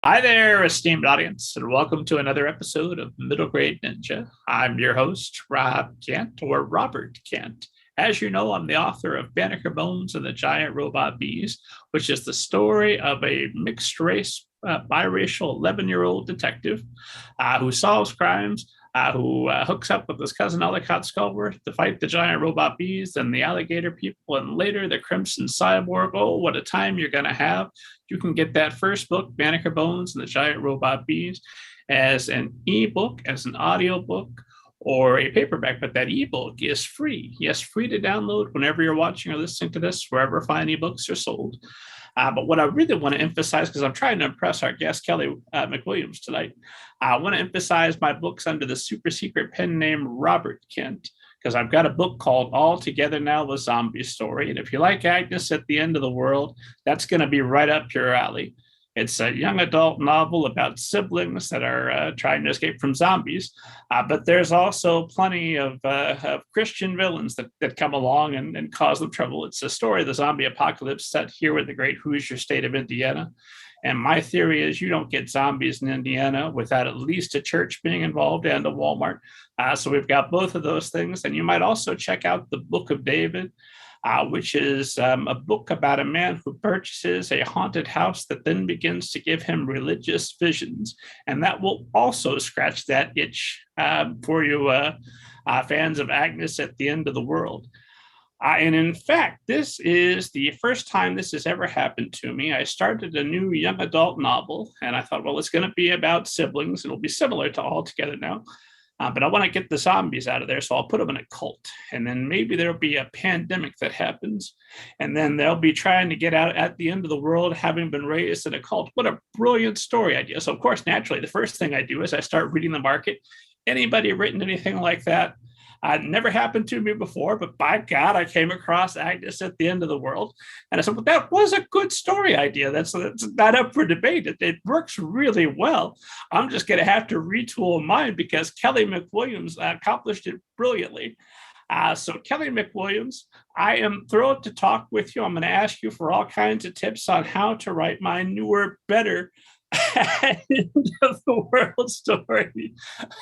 Hi there, esteemed audience, and welcome to another episode of Middle Grade Ninja. I'm your host, Rob Kent, or Robert Kent. As you know, I'm the author of Banneker Bones and the Giant Robot Bees, which is the story of a mixed race, biracial 11-year-old detective who solves crimes, who hooks up with his cousin Ellicott Skullworth to fight the giant robot bees and the alligator people, and later the Crimson Cyborg. Oh, what a time you're going to have! You can get that first book, Banneker Bones and the Giant Robot Bees, as an ebook, as an audiobook, or a paperback, but that ebook is free. Yes, free to download whenever you're watching or listening to this, wherever fine ebooks are sold. But what I really want to emphasize, because I'm trying to impress our guest, Kelly McWilliams, tonight, I want to emphasize my books under the super secret pen name Robert Kent, because I've got a book called All Together Now, a Zombie Story. And if you like Agnes at the End of the World, that's going to be right up your alley. It's a young adult novel about siblings that are trying to escape from zombies. But there's also plenty of Christian villains that come along and cause them trouble. It's a story of the zombie apocalypse set here in the great Hoosier state of Indiana. And my theory is you don't get zombies in Indiana without at least a church being involved and a Walmart. So we've got both of those things. And you might also check out the Book of David, which is a book about a man who purchases a haunted house that then begins to give him religious visions. And that will also scratch that itch for you fans of Agnes at the End of the World. And in fact, this is the first time this has ever happened to me. I started a new young adult novel, and I thought, well, it's going to be about siblings. It'll be similar to All Together Now. But I want to get the zombies out of there, so I'll put them in a cult. And then maybe there'll be a pandemic that happens. And then they'll be trying to get out at the end of the world, having been raised in a cult. What a brilliant story idea. So, of course, naturally, the first thing I do is I start reading the market. Anybody written anything like that? Never happened to me before, but by God, I came across Agnes at the End of the World. And I said, well, that was a good story idea. That's not up for debate. It works really well. I'm just going to have to retool mine because Kelly McWilliams accomplished it brilliantly. So Kelly McWilliams, I am thrilled to talk with you. I'm going to ask you for all kinds of tips on how to write my newer, better end of the world story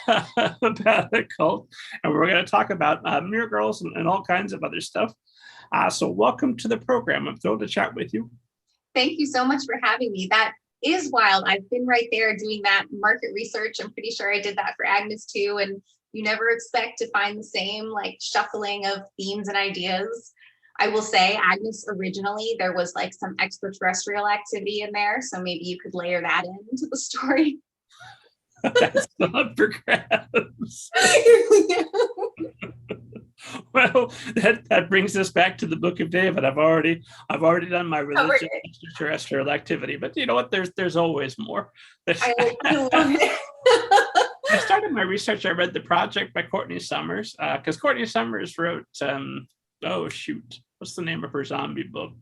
about a cult, and we're going to talk about mirror girls and all kinds of other stuff. So welcome to the program. I'm thrilled to chat with you. Thank you so much for having me. That is wild. I've been right there doing that market research. I'm pretty sure I did that for Agnes too, and you never expect to find the same like shuffling of themes and ideas. I will say Agnes originally, there was like some extraterrestrial activity in there. So maybe you could layer that into the story. That's not for grabs. Well, that brings us back to the Book of David. I've already done my religious extraterrestrial activity, but you know what? There's always more. I love it. I started my research. I read The Project by Courtney Summers because Courtney Summers wrote what's the name of her zombie book?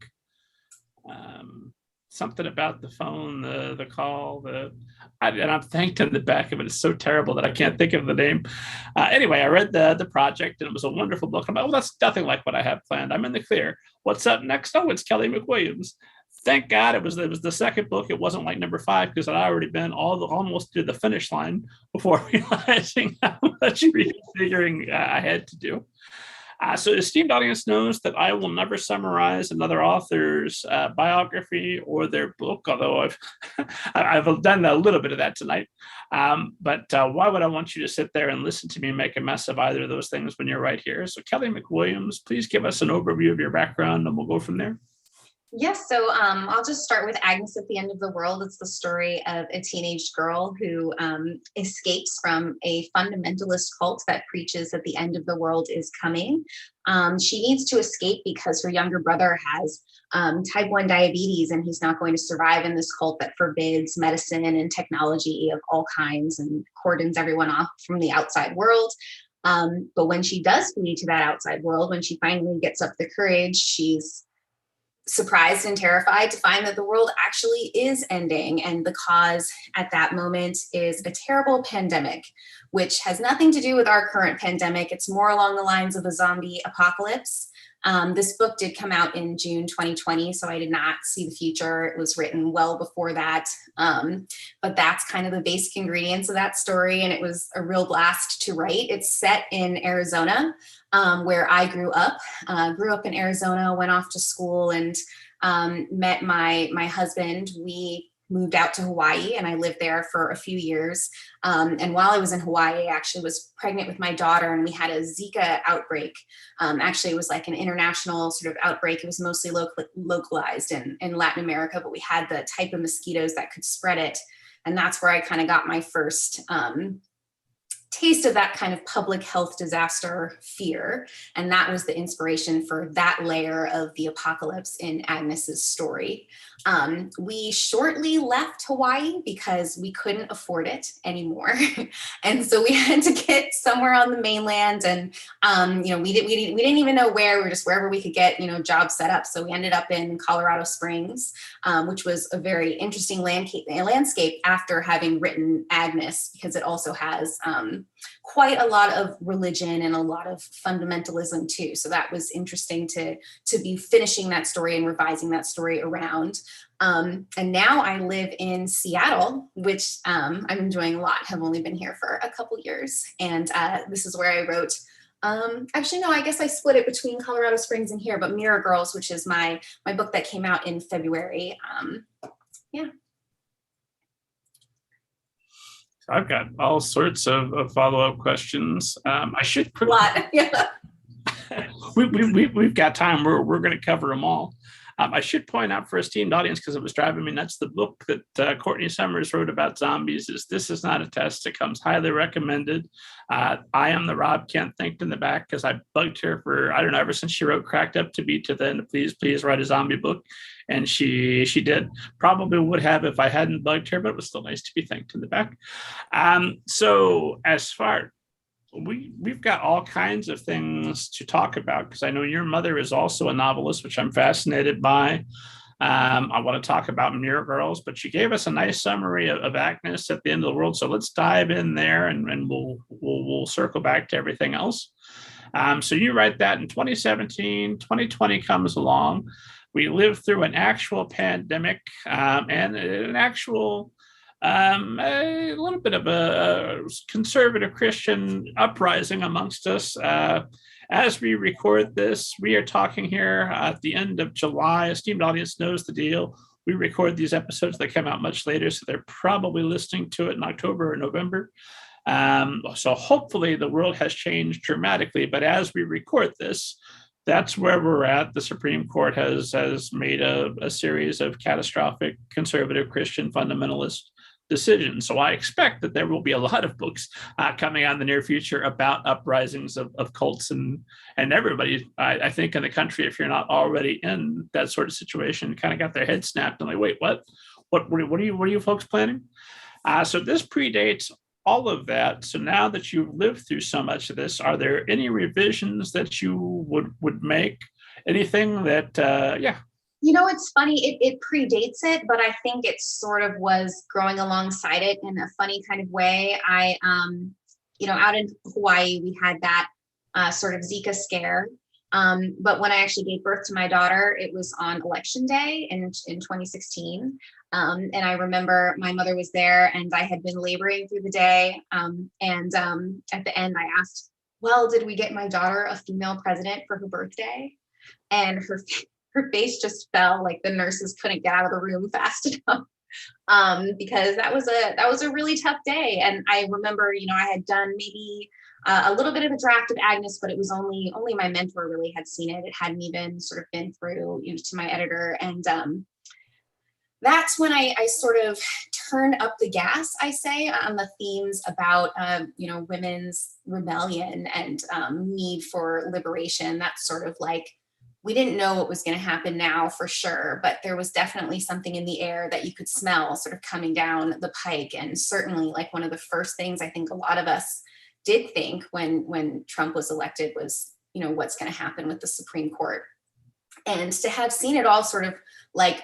Something about the phone, the call, and I'm thanked in the back of it. It's so terrible that I can't think of the name. Anyway, I read the Project, and it was a wonderful book. I'm like, oh, that's nothing like what I have planned. I'm in the clear. What's up next? Oh, it's Kelly McWilliams. Thank God it was the second book. It wasn't like number 5 because I'd already been almost to the finish line before realizing how much refiguring I had to do. So the esteemed audience knows that I will never summarize another author's biography or their book, although I've done a little bit of that tonight. But why would I want you to sit there and listen to me make a mess of either of those things when you're right here? So Kelly McWilliams, please give us an overview of your background and we'll go from there. Yes, so I'll just start with Agnes at the End of the World. It's the story of a teenage girl who escapes from a fundamentalist cult that preaches that the end of the world is coming. She needs to escape because her younger brother has type 1 diabetes and he's not going to survive in this cult that forbids medicine and technology of all kinds and cordons everyone off from the outside world. But when she does flee to that outside world, when she finally gets up the courage, she's surprised and terrified to find that the world actually is ending. And the cause at that moment is a terrible pandemic, which has nothing to do with our current pandemic. It's more along the lines of a zombie apocalypse. This book did come out in June 2020, so I did not see the future. It was written well before that. But that's kind of the basic ingredients of that story, and it was a real blast to write. It's set in Arizona, where I grew up. Grew up in Arizona, went off to school, and met my husband. We moved out to Hawaii, and I lived there for a few years. And while I was in Hawaii, I actually was pregnant with my daughter, and we had a Zika outbreak. Actually, it was like an international sort of outbreak. It was mostly localized in Latin America, but we had the type of mosquitoes that could spread it. And that's where I kind of got my first taste of that kind of public health disaster fear. And that was the inspiration for that layer of the apocalypse in Agnes's story. We shortly left Hawaii because we couldn't afford it anymore. And so we had to get somewhere on the mainland, and we didn't even know where. We were just wherever we could get jobs set up. So we ended up in Colorado Springs, which was a very interesting landscape after having written Agnes, because it also has quite a lot of religion and a lot of fundamentalism too. So that was interesting to be finishing that story and revising that story around. And now I live in Seattle, which I'm enjoying a lot. Have only been here for a couple years. And this is where I wrote, actually, no, I guess I split it between Colorado Springs and here, but Mirror Girls, which is my book that came out in February. Yeah. I've got all sorts of follow-up questions. I should a lot. Yeah. We've got time. We're going to cover them all. I should point out for esteemed audience, because it was driving me nuts, the book that Courtney Summers wrote about zombies is This Is Not a Test. It comes highly recommended. I am the Rob Kent thanked in the back, because I bugged her for, I don't know, ever since she wrote Cracked Up to Be to Then, please write a zombie book. And she did. Probably would have if I hadn't bugged her, but it was still nice to be thanked in the back. So as far, we've got all kinds of things to talk about, because I know your mother is also a novelist, which I'm fascinated by. I want to talk about Mirror Girls, but she gave us a nice summary of Agnes at the End of the World. So let's dive in there, and we'll circle back to everything else. So you write that in 2017, 2020 comes along. We lived through an actual pandemic, and an actual a little bit of a conservative Christian uprising amongst us. As we record this, we are talking here at the end of July. Esteemed audience knows the deal. We record these episodes that come out much later, so they're probably listening to it in October or November. So hopefully the world has changed dramatically, but as we record this, that's where we're at. The Supreme Court has made a series of catastrophic conservative Christian fundamentalist decisions. So I expect that there will be a lot of books coming out in the near future about uprisings of cults and everybody, I think, in the country, if you're not already in that sort of situation, kind of got their head snapped and like, wait, what are you folks planning? So this predates all of that. So now that you've lived through so much of this, are there any revisions that you would make? Anything that, It's funny, it predates it, but I think it sort of was growing alongside it in a funny kind of way. I, out in Hawaii, we had that sort of Zika scare. But when I actually gave birth to my daughter, it was on election day in 2016. And I remember my mother was there, and I had been laboring through the day. And at the end, I asked, well, did we get my daughter a female president for her birthday? And her face just fell, like the nurses couldn't get out of the room fast enough. Because that was a really tough day. And I remember, I had done maybe a little bit of a draft of Agnes, but it was only my mentor really had seen it. It hadn't even sort of been through to my editor. And that's when I sort of turned up the gas, I say, on the themes about, women's rebellion and need for liberation. That's sort of like, we didn't know what was going to happen now for sure, but there was definitely something in the air that you could smell sort of coming down the pike. And certainly, like, one of the first things I think a lot of us did think when Trump was elected was, what's going to happen with the Supreme Court. And to have seen it all sort of like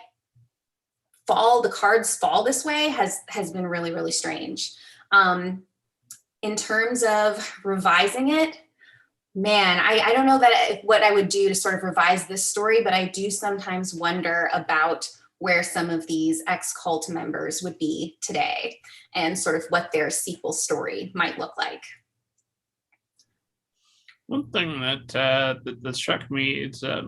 the cards fall this way has been really, really strange. In terms of revising it, Man, I don't know that what I would do to sort of revise this story, but I do sometimes wonder about where some of these ex-cult members would be today and sort of what their sequel story might look like. One thing that struck me is a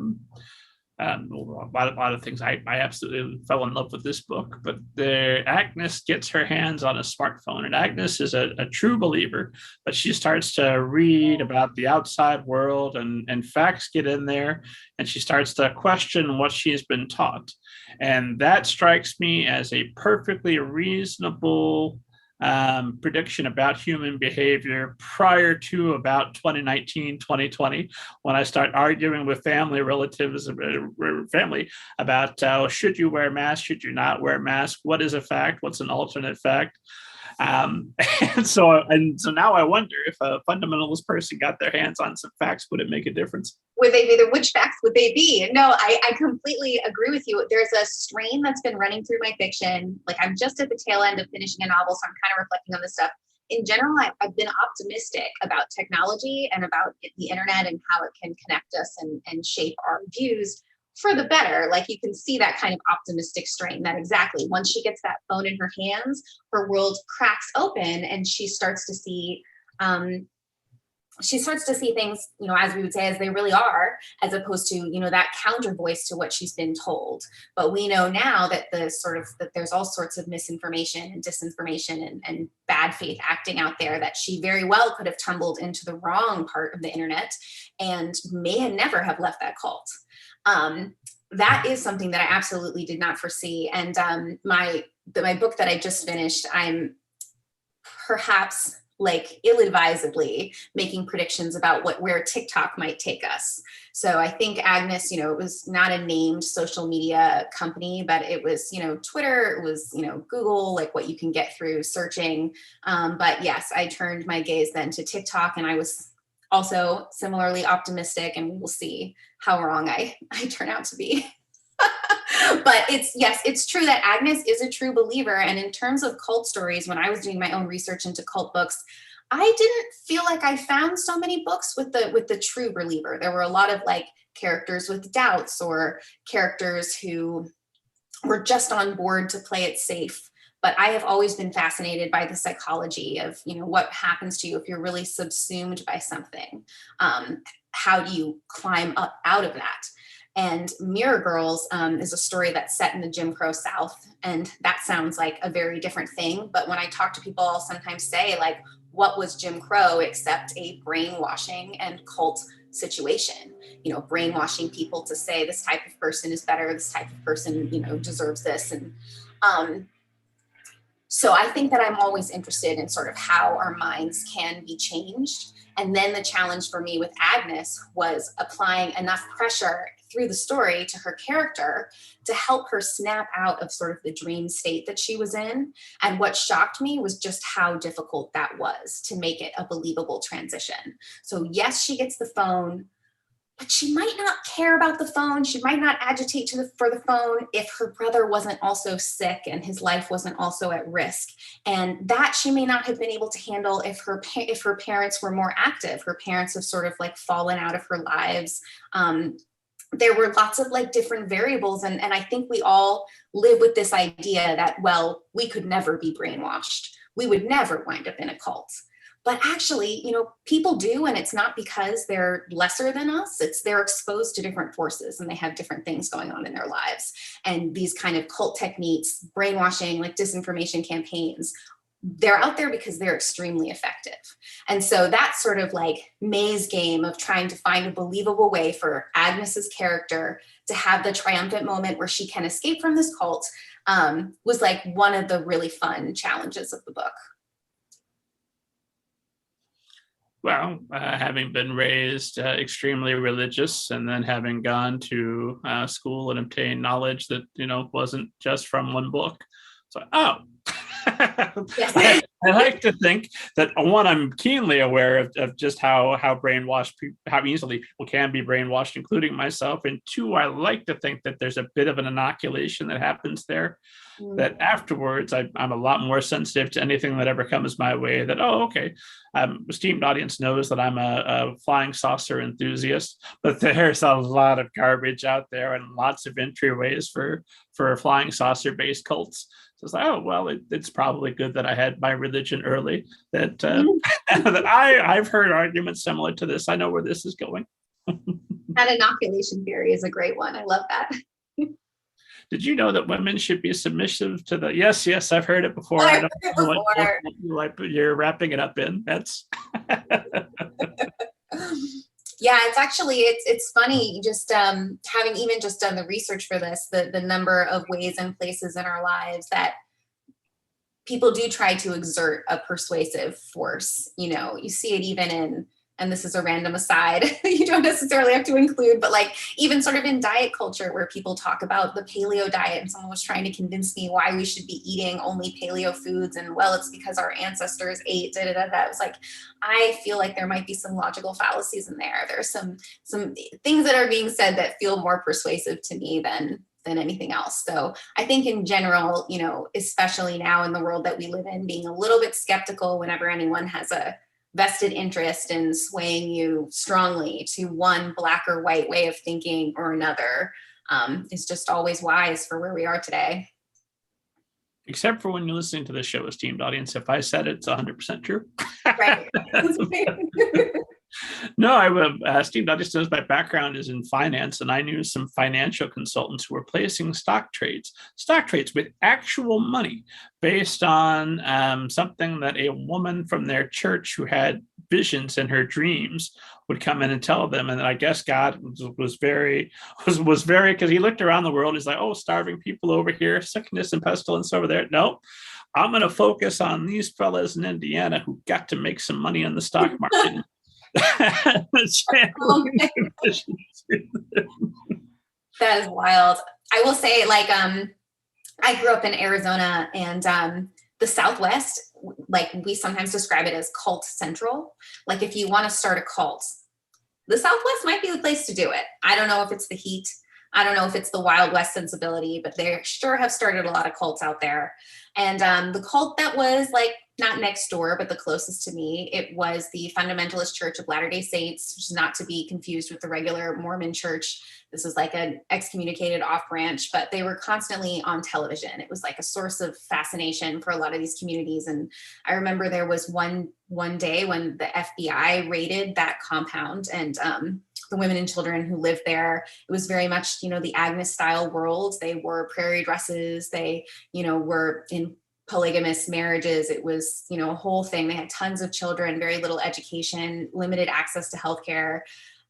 lot of things. I absolutely fell in love with this book, but Agnes gets her hands on a smartphone, and Agnes is a true believer, but she starts to read about the outside world, and facts get in there, and she starts to question what she's been taught. And that strikes me as a perfectly reasonable prediction about human behavior prior to about 2019, 2020, when I start arguing with family relatives, family about should you wear a mask, should you not wear a mask, what is a fact, what's an alternate fact. And so now I wonder if a fundamentalist person got their hands on some facts, would it make a difference? Would they be, which facts would they be? No, I completely agree with you. There's a strain that's been running through my fiction. Like, I'm just at the tail end of finishing a novel, so I'm kind of reflecting on this stuff. In general, I've been optimistic about technology and about the internet and how it can connect us and shape our views for the better. Like, you can see that kind of optimistic strain, that exactly once she gets that phone in her hands, her world cracks open and she starts to see things, as we would say, as they really are, as opposed to, that counter voice to what she's been told. But we know now that that there's all sorts of misinformation and disinformation and bad faith acting out there, that she very well could have tumbled into the wrong part of the internet and may have never have left that cult. That is something that I absolutely did not foresee. And my book that I just finished, I'm perhaps, like, ill-advisedly making predictions about where TikTok might take us. So I think AGNES, it was not a named social media company, but it was, Twitter, it was, Google, like what you can get through searching. But yes, I turned my gaze then to TikTok, and I was also similarly optimistic, and we'll see how wrong I turn out to be. But it's true that Agnes is a true believer. And in terms of cult stories, when I was doing my own research into cult books, I didn't feel like I found so many books with the true believer. There were a lot of like characters with doubts, or characters who were just on board to play it safe. But I have always been fascinated by the psychology of, what happens to you if you're really subsumed by something. How do you climb up out of that? And Mirror Girls is a story that's set in the Jim Crow South. And that sounds like a very different thing. But when I talk to people, I'll sometimes say, like, what was Jim Crow except a brainwashing and cult situation? Brainwashing people to say this type of person is better, this type of person, deserves this. And so I think that I'm always interested in sort of how our minds can be changed. And then the challenge for me with Agnes was applying enough pressure through the story to her character to help her snap out of sort of the dream state that she was in. And what shocked me was just how difficult that was to make it a believable transition. So yes, she gets the phone, but she might not care about the phone. She might not agitate for the phone if her brother wasn't also sick and his life wasn't also at risk. And that she may not have been able to handle if her parents were more active. Her parents have sort of like fallen out of her lives. There were lots of like different variables. And I think we all live with this idea that, well, we could never be brainwashed. We would never wind up in a cult. But actually, people do, and it's not because they're lesser than us. They're exposed to different forces and they have different things going on in their lives. And these kind of cult techniques, brainwashing, like disinformation campaigns, they're out there because they're extremely effective. And so that sort of like maze game of trying to find a believable way for Agnes's character to have the triumphant moment where she can escape from this cult was like one of the really fun challenges of the book. Well, having been raised extremely religious, and then having gone to school and obtained knowledge that wasn't just from one book, so Yes. I like to think that, one, I'm keenly aware of just how how easily people can be brainwashed, including myself, and two, I like to think that there's a bit of an inoculation that happens there. that afterwards I'm a lot more sensitive to anything that ever comes my way. That, oh, okay, esteemed audience knows that I'm a flying saucer enthusiast, but there's a lot of garbage out there and lots of entryways for flying saucer based cults. So it's like, oh well, it's probably good that I had my religion early. That that I've heard arguments similar to this. I know where this is going. That inoculation theory is a great one. I love that. Did you know that women should be submissive to the? Yes, I've heard it before. Oh, I don't know what you're wrapping it up in. That's yeah, it's actually it's funny just having even just done the research for this, the number of ways and places in our lives that people do try to exert a persuasive force. You see it even in, and this is a random aside, you don't necessarily have to include, but like even sort of in diet culture where people talk about the paleo diet and someone was trying to convince me why we should be eating only paleo foods. And well, it's because our ancestors ate da, da, da, da. It was like, I feel like there might be some logical fallacies in there. There's some things that are being said that feel more persuasive to me than anything else. So I think in general, especially now in the world that we live in, being a little bit skeptical whenever anyone has a vested interest in swaying you strongly to one black or white way of thinking or another is just always wise for where we are today. Except for when you're listening to this show, esteemed audience. If I said it's 100% true. Right. No, esteemed audience knows my background is in finance, and I knew some financial consultants who were placing stock trades with actual money based on something that a woman from their church who had visions in her dreams would come in and tell them. And I guess God was very, because he looked around the world, he's like, oh, starving people over here, sickness and pestilence over there. No, I'm going to focus on these fellas in Indiana who got to make some money on the stock market. That is wild. I will say, like, I grew up in Arizona, and the Southwest, like we sometimes describe it as cult central. Like if you want to start a cult, the Southwest might be the place to do it. I don't know if it's the heat. I don't know if it's the Wild West sensibility, but they sure have started a lot of cults out there. And the cult that was like not next door, but the closest to me, it was the Fundamentalist Church of Latter-day Saints, which is not to be confused with the regular Mormon church. This is like an excommunicated off branch, but they were constantly on television. It was like a source of fascination for a lot of these communities. And I remember there was one day when the FBI raided that compound, and the women and children who lived there, it was very much, the AGNES style world. They wore prairie dresses. They, were in polygamous marriages. It was, a whole thing. They had tons of children, very little education, limited access to healthcare.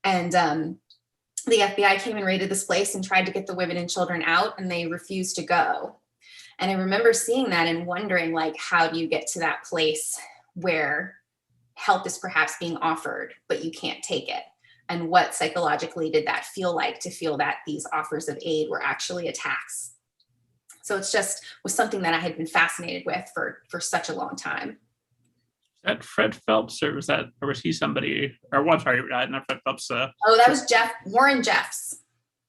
And the FBI came and raided this place and tried to get the women and children out, and they refused to go. And I remember seeing that and wondering, like, how do you get to that place where help is perhaps being offered, but you can't take it? And what psychologically did that feel like, to feel that these offers of aid were actually attacks? So it's just was something that I had been fascinated with for such a long time. That Fred Phelps, or was he somebody? Or what? Sorry, not Fred Phelps. That was Warren Jeffs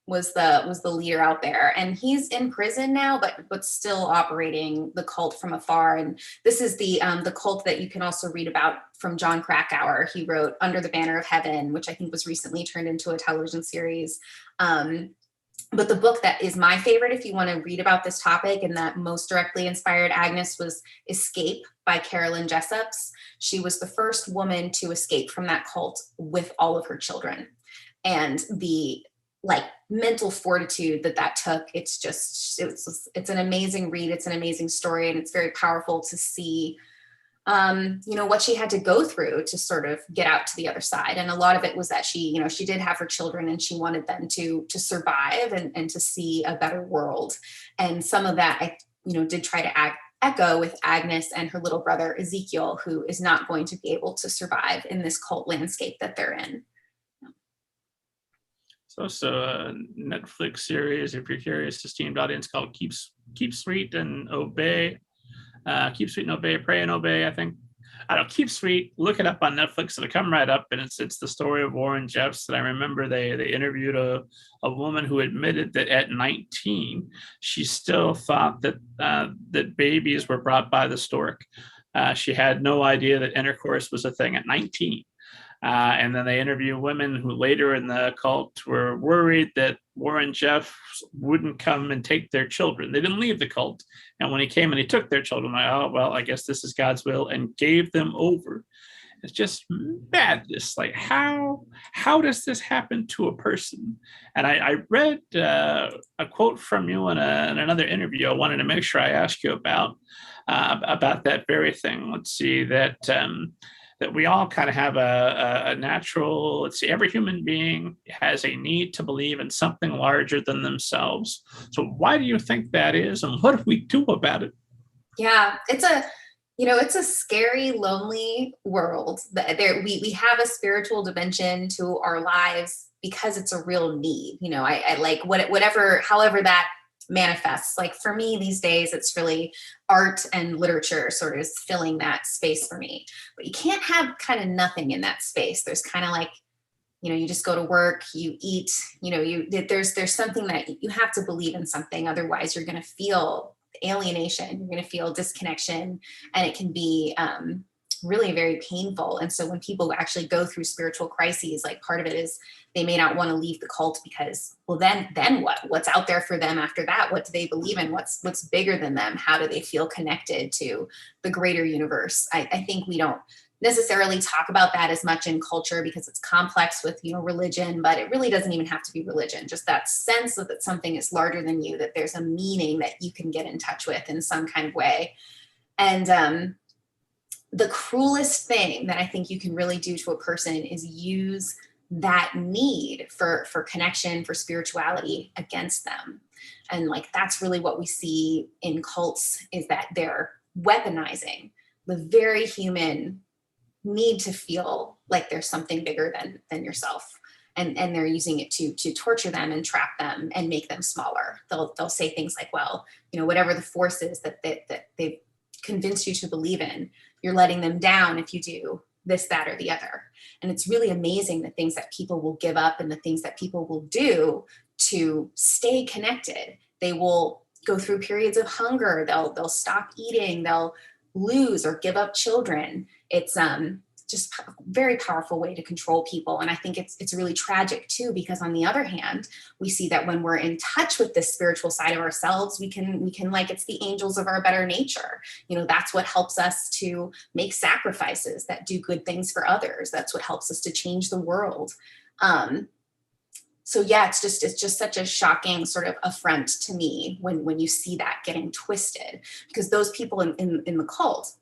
was the leader out there, and he's in prison now, but still operating the cult from afar. And this is the cult that you can also read about from John Krakauer. He wrote Under the Banner of Heaven, which I think was recently turned into a television series. But the book that is my favorite, if you want to read about this topic and that most directly inspired Agnes, was Escape by Carolyn Jessups. She was the first woman to escape from that cult with all of her children. And the mental fortitude that took, it's an amazing read. It's an amazing story. And it's very powerful to see what she had to go through to sort of get out to the other side. And a lot of it was that she did have her children, and she wanted them to survive and to see a better world. And some of that I did try to echo with Agnes and her little brother Ezekiel, who is not going to be able to survive in this cult landscape that they're in. It's also a Netflix series, if you're curious, esteemed audience, called Keep Sweet and Obey. Keep Sweet and Obey, Pray and Obey, I think. I don't keep sweet. Look it up on Netflix. It'll come right up, and it's the story of Warren Jeffs. And I remember they interviewed a woman who admitted that at 19 she still thought that that babies were brought by the stork. She had no idea that intercourse was a thing at 19. And then they interview women who later in the cult were worried that Warren Jeffs wouldn't come and take their children. They didn't leave the cult. And when he came and he took their children, like, oh, well, I guess this is God's will, and gave them over. It's just madness. Like, how does this happen to a person? And I read a quote from you in another interview I wanted to make sure I ask you about that very thing. Let's see, that we all kind of have a natural, let's see, every human being has a need to believe in something larger than themselves. So why do you think that is, and what do we do about it? Yeah, it's a scary, lonely world. We have a spiritual dimension to our lives because it's a real need. I like however that manifests. Like for me these days, it's really art and literature sort of filling that space for me. But you can't have kind of nothing in that space. There's kind of like, you just go to work, you eat, there's something that you have to believe in something. Otherwise you're going to feel alienation, you're going to feel disconnection, and it can be really very painful. And so when people actually go through spiritual crises, like part of it is they may not want to leave the cult because, well, then what's out there for them after that? What do they believe in? What's bigger than them? How do they feel connected to the greater universe? I think we don't necessarily talk about that as much in culture because it's complex with, religion, but it really doesn't even have to be religion. Just that sense that something is larger than you, that there's a meaning that you can get in touch with in some kind of way. And, the cruelest thing that I think you can really do to a person is use that need for connection, for spirituality against them. And like, that's really what we see in cults, is that they're weaponizing the very human need to feel like there's something bigger than yourself. And they're using it to torture them and trap them and make them smaller. They'll say things like, well, whatever the force is that they've convinced you to believe in, you're letting them down if you do this, that, or the other. And it's really amazing the things that people will give up and the things that people will do to stay connected. They will go through periods of hunger. They'll stop eating. They'll lose or give up children. It's just a very powerful way to control people. And I think it's really tragic too, because on the other hand, we see that when we're in touch with this spiritual side of ourselves, we can like, it's the angels of our better nature. That's what helps us to make sacrifices that do good things for others. That's what helps us to change the world. So yeah, it's just such a shocking sort of affront to me when you see that getting twisted, because those people in the cult,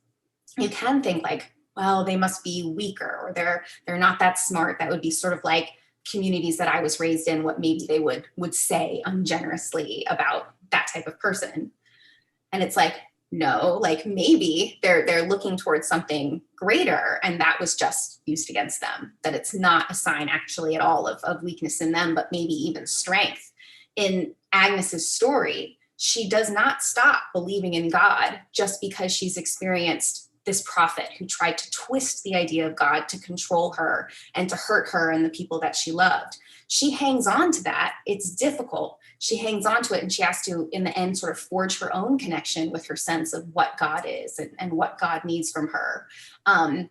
you can think like, well, they must be weaker, or they're not that smart. That would be sort of like communities that I was raised in, what maybe they would say ungenerously about that type of person. And it's like, no, like maybe they're looking towards something greater, and that was just used against them. That it's not a sign actually at all of weakness in them, but maybe even strength. In Agnes's story, she does not stop believing in God just because she's experienced this prophet who tried to twist the idea of God to control her and to hurt her and the people that she loved. She hangs on to that. It's difficult. She hangs on to it, and she has to, in the end, sort of forge her own connection with her sense of what God is and what God needs from her. And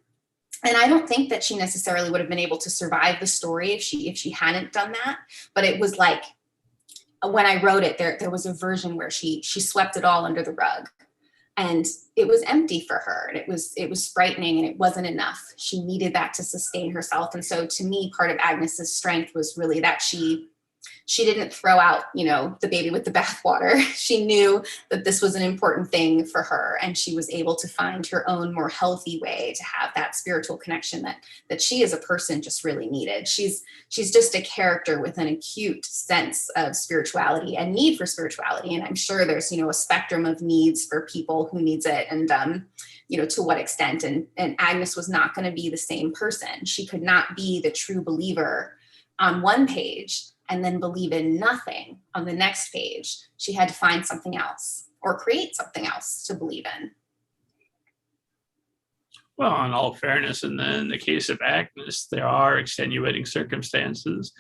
I don't think that she necessarily would have been able to survive the story if she hadn't done that. But it was like, when I wrote it, there was a version where she swept it all under the rug. And it was empty for her, and it was frightening, and it wasn't enough. She needed that to sustain herself. And so to me, part of Agnes's strength was really that she didn't throw out, the baby with the bathwater. She knew that this was an important thing for her, and she was able to find her own more healthy way to have that spiritual connection that she as a person just really needed. She's just a character with an acute sense of spirituality and need for spirituality. And I'm sure there's, a spectrum of needs for people who needs it, and to what extent. And Agnes was not going to be the same person. She could not be the true believer on one page and then believe in nothing on the next page. She had to find something else or create something else to believe in. Well, in all fairness, and then in the case of Agnes, there are extenuating circumstances.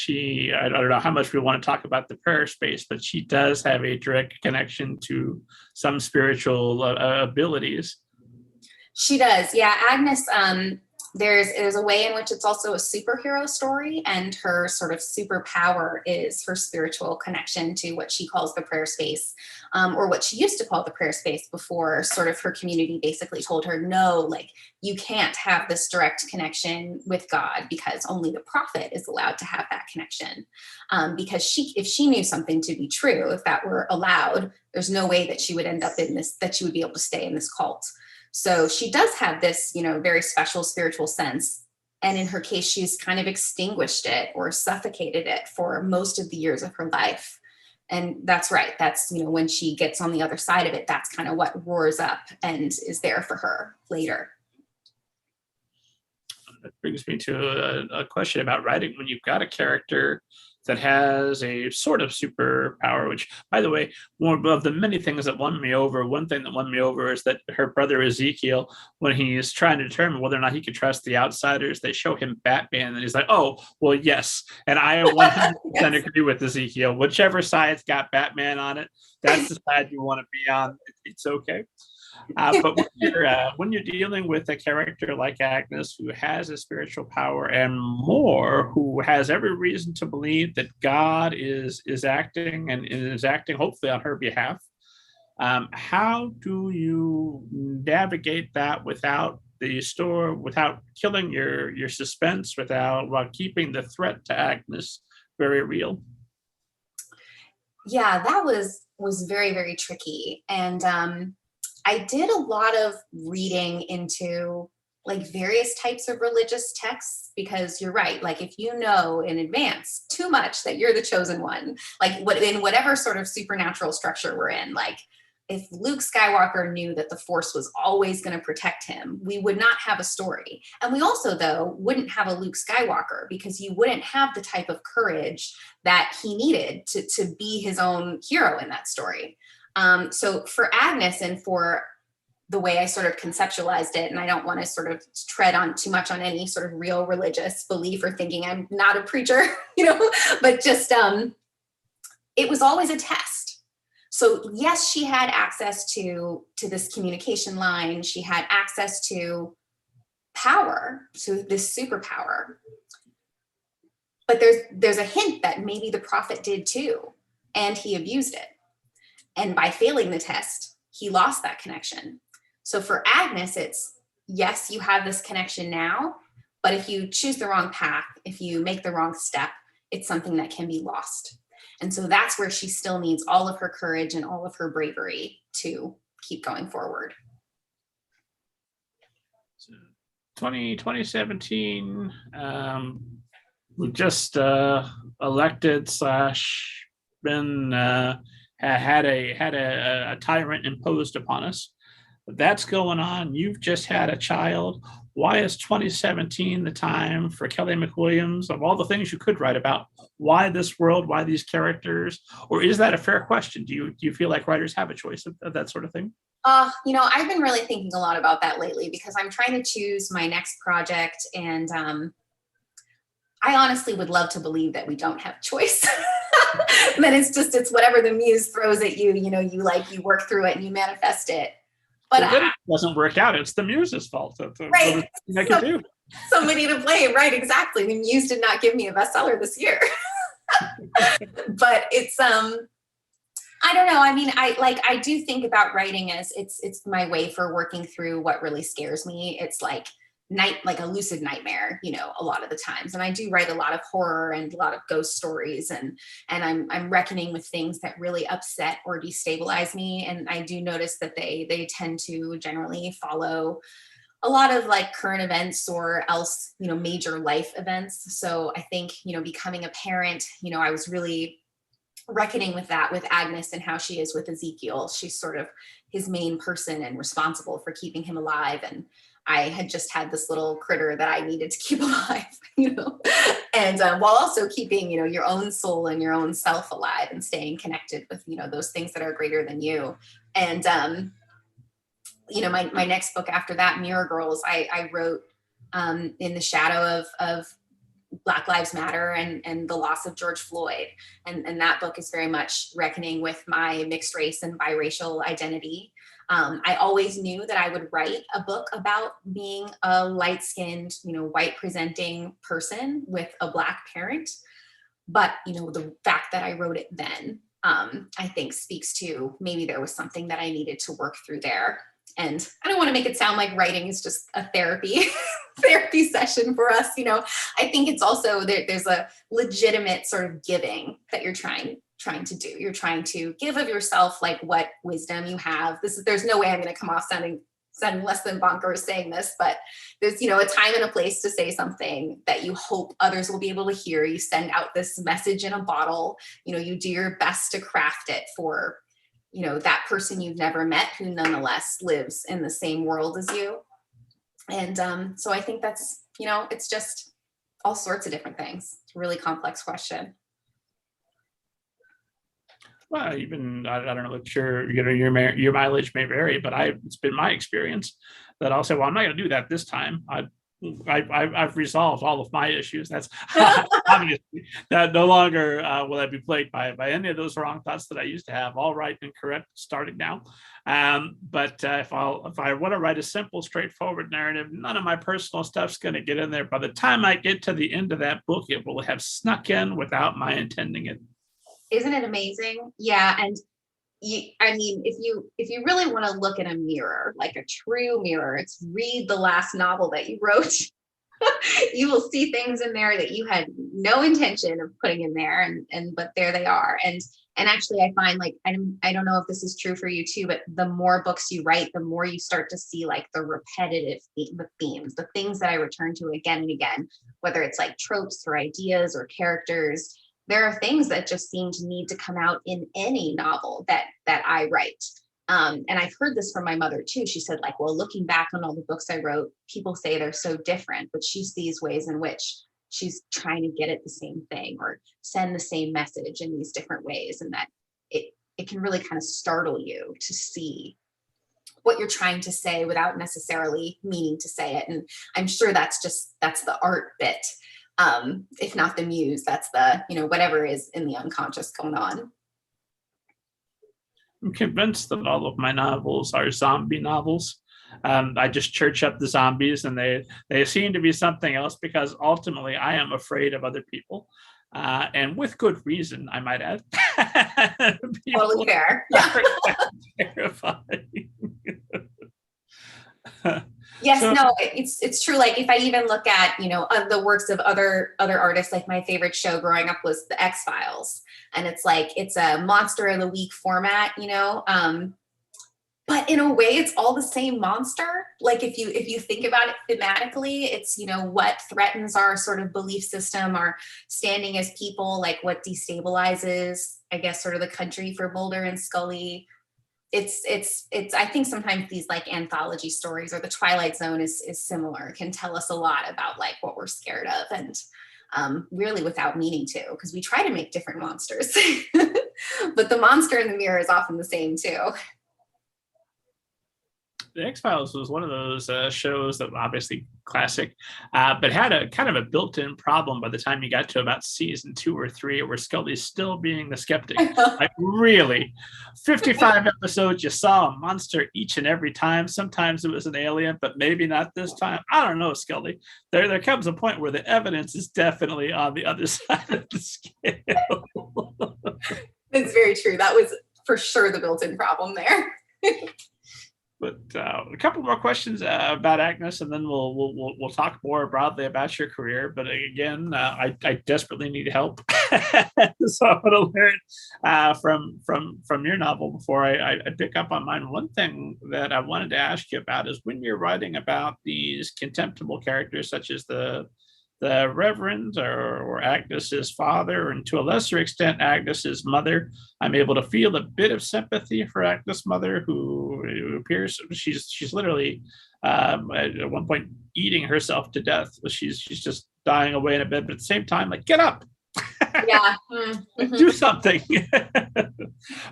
I don't know how much we want to talk about the prayer space, but she does have a direct connection to some spiritual abilities. She does. Yeah, Agnes, there's a way in which it's also a superhero story, and her sort of superpower is her spiritual connection to what she calls the prayer space, or what she used to call the prayer space before sort of her community basically told her, no, like you can't have this direct connection with God because only the prophet is allowed to have that connection. Because if she knew something to be true, if that were allowed, there's no way that she would end up in this, that she would be able to stay in this cult. So she does have this, very special spiritual sense. And in her case, she's kind of extinguished it or suffocated it for most of the years of her life. And that's right. That's, when she gets on the other side of it, that's kind of what roars up and is there for her later. That brings me to a question about writing. When you've got a character that has a sort of superpower, which, by the way, one of the many things that won me over, one thing that won me over is that her brother Ezekiel, when he's trying to determine whether or not he can trust the outsiders, they show him Batman, and he's like, oh, well, yes. And I 100% yes. agree with Ezekiel. Whichever side's got Batman on it, that's the side you want to be on. It's okay. But when you're dealing with a character like Agnes, who has a spiritual power and more, who has every reason to believe that God is acting and is acting hopefully on her behalf, how do you navigate that without without killing your suspense, while keeping the threat to Agnes very real? Yeah, that was very, very tricky. And I did a lot of reading into like various types of religious texts, because you're right. Like if you know in advance too much that you're the chosen one, like in whatever sort of supernatural structure we're in, like if Luke Skywalker knew that the Force was always going to protect him, we would not have a story. And we also, though, wouldn't have a Luke Skywalker, because you wouldn't have the type of courage that he needed to be his own hero in that story. So for Agnes, and for the way I sort of conceptualized it, and I don't want to sort of tread on too much on any sort of real religious belief or thinking, I'm not a preacher, but just it was always a test. So yes, she had access to this communication line. She had access to power, to this superpower. But there's a hint that maybe the prophet did too, and he abused it. And by failing the test, he lost that connection. So for Agnes, it's, yes, you have this connection now, but if you choose the wrong path, if you make the wrong step, it's something that can be lost. And so that's where she still needs all of her courage and all of her bravery to keep going forward. 2017, we just elected / been had a tyrant imposed upon us. That's going on. You've just had a child. Why is 2017 the time for Kelly McWilliams, of all the things you could write about? Why this world? Why these characters? Or is that a fair question? Do you feel like writers have a choice of that sort of thing? I've been really thinking a lot about that lately, because I'm trying to choose my next project, and I honestly would love to believe that we don't have choice. Then it's whatever the muse throws at you. You work through it and you manifest it. But if it doesn't work out, it's the muse's fault. Right. I can do. Somebody to blame, right? Exactly. The muse did not give me a bestseller this year. But it's I don't know. I mean, I do think about writing as it's my way for working through what really scares me. It's like a lucid nightmare, a lot of the times. And I do write a lot of horror and a lot of ghost stories, and I'm reckoning with things that really upset or destabilize me. And I do notice that they tend to generally follow a lot of like current events or else, major life events. So I think, becoming a parent, I was really reckoning with that with Agnes and how she is with Ezekiel. She's sort of his main person and responsible for keeping him alive. And I had just had this little critter that I needed to keep alive, and while also keeping, your own soul and your own self alive, and staying connected with, those things that are greater than you. And my next book after that, Mirror Girls, I wrote in the shadow of Black Lives Matter and the loss of George Floyd. And that book is very much reckoning with my mixed race and biracial identity. I always knew that I would write a book about being a light-skinned, white presenting person with a Black parent. But, the fact that I wrote it then, I think speaks to maybe there was something that I needed to work through there. And I don't want to make it sound like writing is just a therapy session for us. I think it's also there's a legitimate sort of giving that you're trying to do. You're trying to give of yourself, like what wisdom you have. There's no way I'm going to come off sounding less than bonkers saying this, but there's, a time and a place to say something that you hope others will be able to hear. You send out this message in a bottle, you do your best to craft it for, that person you've never met who nonetheless lives in the same world as you. And so I think that's, it's just all sorts of different things. It's a really complex question. Well, even I don't know that your mileage may vary, but it's been my experience that I'll say, well, I'm not going to do that this time. I've resolved all of my issues. That's obviously that no longer will I be plagued by any of those wrong thoughts that I used to have. All right and correct starting now. But if I want to write a simple, straightforward narrative, none of my personal stuff's going to get in there. By the time I get to the end of that book, it will have snuck in without my intending it. Isn't it amazing? Yeah. And if you really want to look at a mirror, like a true mirror, it's read the last novel that you wrote. You will see things in there that you had no intention of putting in there, but there they are. And actually, I find, like, I don't know if this is true for you too, but the more books you write, the more you start to see like the repetitive themes, the things that I return to again and again, whether it's like tropes or ideas or characters. There are things that just seem to need to come out in any novel that I write. And I've heard this from my mother too. She said, like, well, looking back on all the books I wrote, people say they're so different, but she sees ways in which she's trying to get at the same thing or send the same message in these different ways. And that it can really kind of startle you to see what you're trying to say without necessarily meaning to say it. And I'm sure that's the art bit. If not the muse, that's the, whatever is in the unconscious going on. I'm convinced that all of my novels are zombie novels. I just church up the zombies, and they seem to be something else because ultimately I am afraid of other people. And with good reason, I might add. Totally fair. Yeah. Terrifying. Yes, no, it's true. Like, if I even look at, the works of other artists, like my favorite show growing up was The X-Files. And it's like, it's a monster of the week format, but in a way it's all the same monster. Like, if you think about it thematically, it's, what threatens our sort of belief system, our standing as people, like what destabilizes, I guess, sort of the country for Mulder and Scully. It's I think sometimes these like anthology stories or the Twilight Zone is similar, can tell us a lot about like what we're scared of, and really without meaning to, because we try to make different monsters, but the monster in the mirror is often the same too. The X-Files was one of those shows that obviously classic, but had a kind of a built-in problem by the time you got to about season 2 or 3, where Scully's still being the skeptic. Like, really, 55 episodes, you saw a monster each and every time. Sometimes it was an alien, but maybe not this time. I don't know, Scully. There comes a point where the evidence is definitely on the other side of the scale. It's very true. That was for sure the built-in problem there. But a couple more questions about AGNES, and then we'll talk more broadly about your career. But again, I desperately need help, so I'm going to learn from your novel before I pick up on mine. One thing that I wanted to ask you about is when you're writing about these contemptible characters, such as the Reverend or Agnes's father, and to a lesser extent Agnes's mother. I'm able to feel a bit of sympathy for Agnes' mother, who appears she's literally at one point eating herself to death. She's just dying away in a bed, but at the same time, like, get up. Yeah. Mm-hmm. Do something.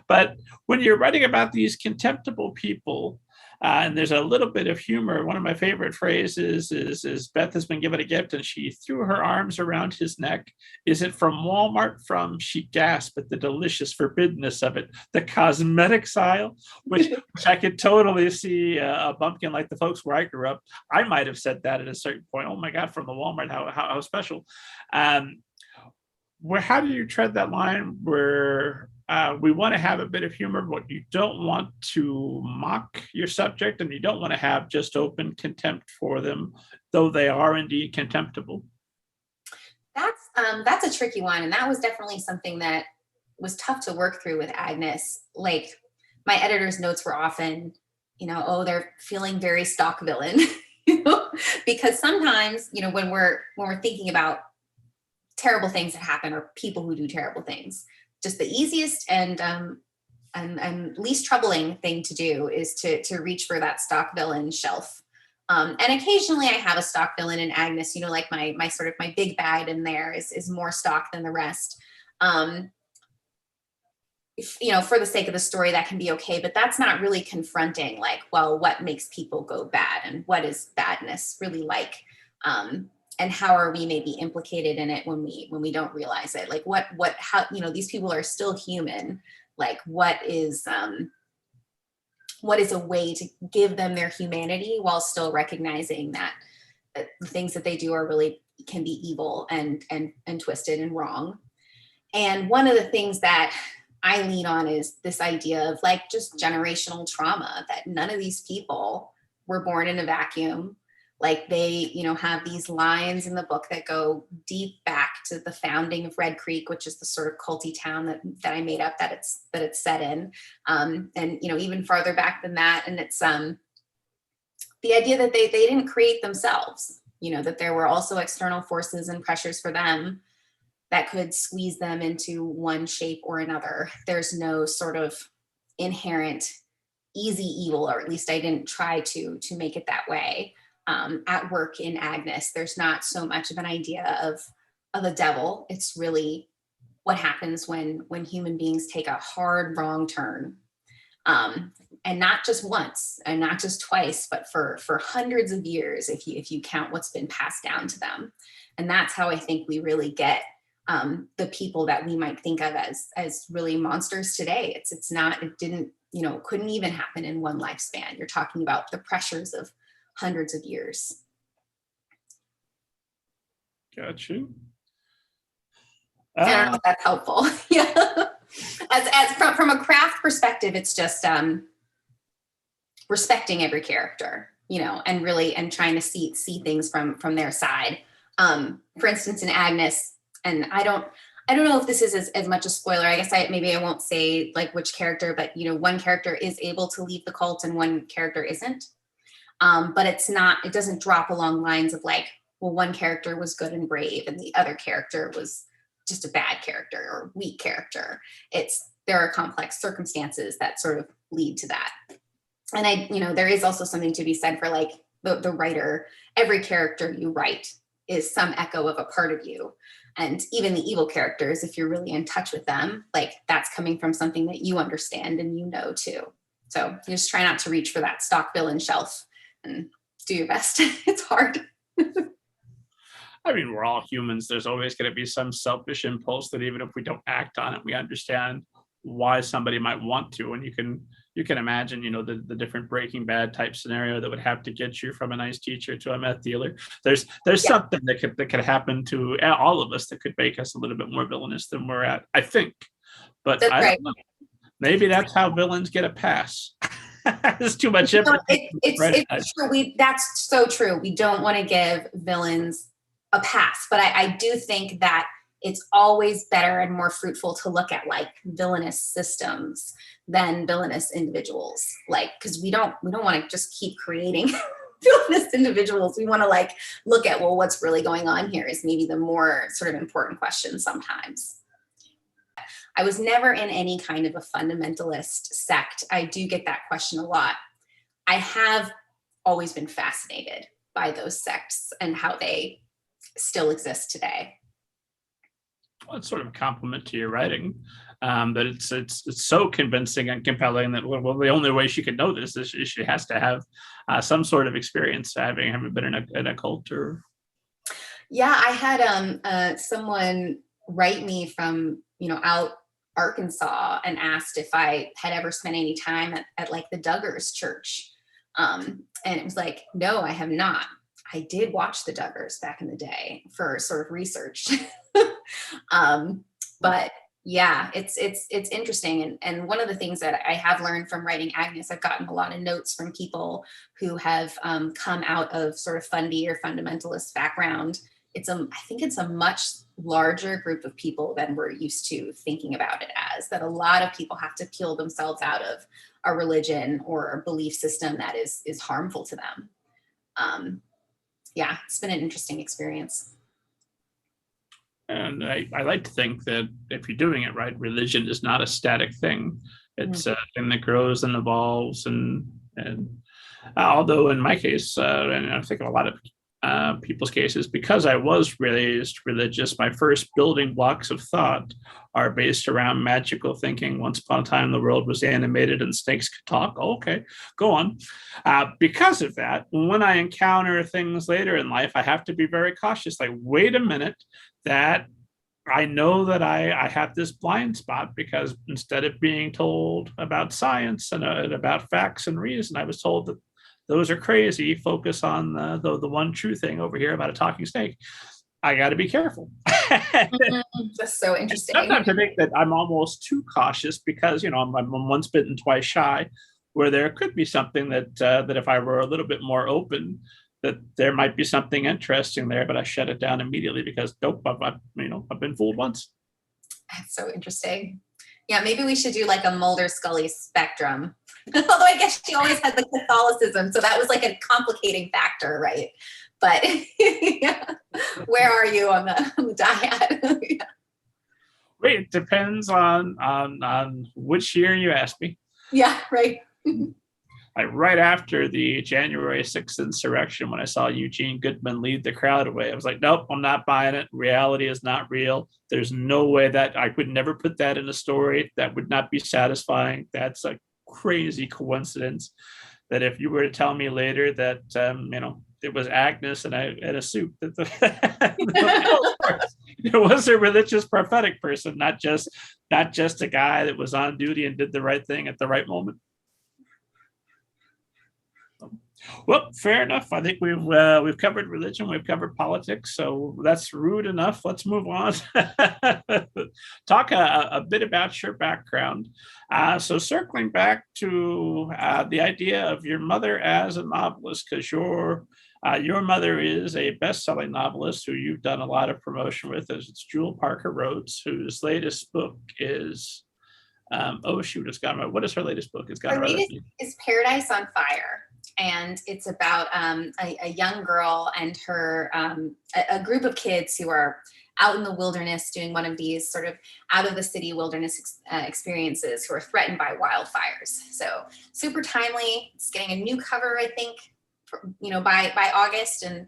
But when you're writing about these contemptible people, and there's a little bit of humor. One of my favorite phrases is Beth has been given a gift and she threw her arms around his neck. Is it from Walmart? From, she gasped at the delicious forbiddenness of it. The cosmetics aisle, which I could totally see a bumpkin like the folks where I grew up. I might have said that at a certain point. Oh my God, from the Walmart, how special. How do you tread that line where we want to have a bit of humor, but you don't want to mock your subject and you don't want to have just open contempt for them, though they are indeed contemptible? That's a tricky one. And that was definitely something that was tough to work through with AGNES. Like, my editor's notes were often, oh, they're feeling very stock villain, because sometimes, when we're thinking about terrible things that happen or people who do terrible things, just the easiest and least troubling thing to do is to reach for that stock villain shelf. And occasionally I have a stock villain in AGNES, like my sort of my big bad in there is more stock than the rest. For the sake of the story, that can be okay, but that's not really confronting, like, well, what makes people go bad and what is badness really like? And how are we maybe implicated in it when we don't realize it? Like how, these people are still human. Like what is a way to give them their humanity while still recognizing that the things that they do are really can be evil and twisted and wrong. And one of the things that I lean on is this idea of like just generational trauma, that none of these people were born in a vacuum. Like they, have these lines in the book that go deep back to the founding of Red Creek, which is the sort of culty town that I made up that it's set in. And, even farther back than that. And it's the idea that they didn't create themselves, that there were also external forces and pressures for them that could squeeze them into one shape or another. There's no sort of inherent easy evil, or at least I didn't try to make it that way. At work in AGNES, there's not so much of an idea of a devil. It's really what happens when human beings take a hard wrong turn, and not just once and not just twice, but for hundreds of years, if you count what's been passed down to them. And that's how I think we really get the people that we might think of as really monsters today. It's not, it didn't, couldn't even happen in one lifespan. You're talking about the pressures of hundreds of years. Got you. I don't know if that's helpful. Yeah. As from a craft perspective, it's just respecting every character, and really trying to see things from their side. For instance, in AGNES, and I don't know if this is as much a spoiler. I guess maybe I won't say like which character, but one character is able to leave the cult and one character isn't. But it doesn't drop along lines of like, well, one character was good and brave and the other character was just a bad character or weak character. There are complex circumstances that sort of lead to that. And there is also something to be said for like the writer. Every character you write is some echo of a part of you. And even the evil characters, if you're really in touch with them, like that's coming from something that you understand and too. So you just try not to reach for that stock villain shelf and do your best. It's hard. I mean, we're all humans. There's always going to be some selfish impulse that even if we don't act on it, we understand why somebody might want to. And you can imagine, the different Breaking Bad type scenario that would have to get you from a nice teacher to a meth dealer. There's something that could happen to all of us that could make us a little bit more villainous than we're at, I think. But That's I right. don't know. Maybe that's how villains get a pass. There's too much empathy. It's true. That's so true. We don't want to give villains a pass, but I do think that it's always better and more fruitful to look at like villainous systems than villainous individuals. Like, because we don't want to just keep creating villainous individuals. We want to like look at, well, what's really going on here is maybe the more sort of important question sometimes. I was never in any kind of a fundamentalist sect. I do get that question a lot. I have always been fascinated by those sects and how they still exist today. Well, it's sort of a compliment to your writing. That it's so convincing and compelling that well, the only way she could know this is she has to have some sort of experience having been in a cult or. Yeah, I had someone write me from, out Arkansas and asked if I had ever spent any time at like the Duggars church. And it was like, no, I have not. I did watch the Duggars back in the day for sort of research. But yeah, it's interesting. And one of the things that I have learned from writing Agnes, I've gotten a lot of notes from people who have come out of sort of fundy or fundamentalist background. I think it's a much larger group of people than we're used to thinking about it as, that a lot of people have to peel themselves out of a religion or a belief system that is harmful to them. Yeah, it's been an interesting experience. And I like to think that if you're doing it right, religion is not a static thing. It's a thing that grows and evolves. And although in my case, and I think of a lot of people's cases, because I was raised religious, my first building blocks of thought are based around magical thinking. Once upon a time, the world was animated and snakes could talk. Oh, okay, go on. Because of that, when I encounter things later in life, I have to be very cautious. Like, wait a minute, that I know that I have this blind spot, because instead of being told about science and about facts and reason, I was told that those are crazy. Focus on the one true thing over here about a talking snake. I got to be careful. That's so interesting. Sometimes I think that I'm almost too cautious because, I'm once bitten, twice shy, where there could be something that if I were a little bit more open, that there might be something interesting there, but I shut it down immediately because nope, I've been fooled once. That's so interesting. Yeah, maybe we should do like a Mulder Scully spectrum. Although I guess she always had the Catholicism, so that was like a complicating factor, right? But yeah. Where are you on the dyad? Yeah. Wait, it depends on which year you ask me. Yeah, right. Like right after the January 6th insurrection, when I saw Eugene Goodman lead the crowd away, I was like, nope, I'm not buying it. Reality is not real. There's no way that I would never put that in a story. That would not be satisfying. That's a crazy coincidence that if you were to tell me later that, it was Agnes and a suit, it was a religious prophetic person, not just a guy that was on duty and did the right thing at the right moment. Well, fair enough. I think we've covered religion, we've covered politics, so that's rude enough. Let's move on. Talk a bit about your background. So circling back to the idea of your mother as a novelist, because your mother is a best-selling novelist who you've done a lot of promotion with. It's Jewell Parker Rhodes, whose latest book is it's gone. What is her latest book? Her latest is Paradise on Fire. And it's about a young girl and her, a group of kids who are out in the wilderness doing one of these sort of out of the city wilderness experiences, who are threatened by wildfires. So super timely. It's getting a new cover, I think, by August. And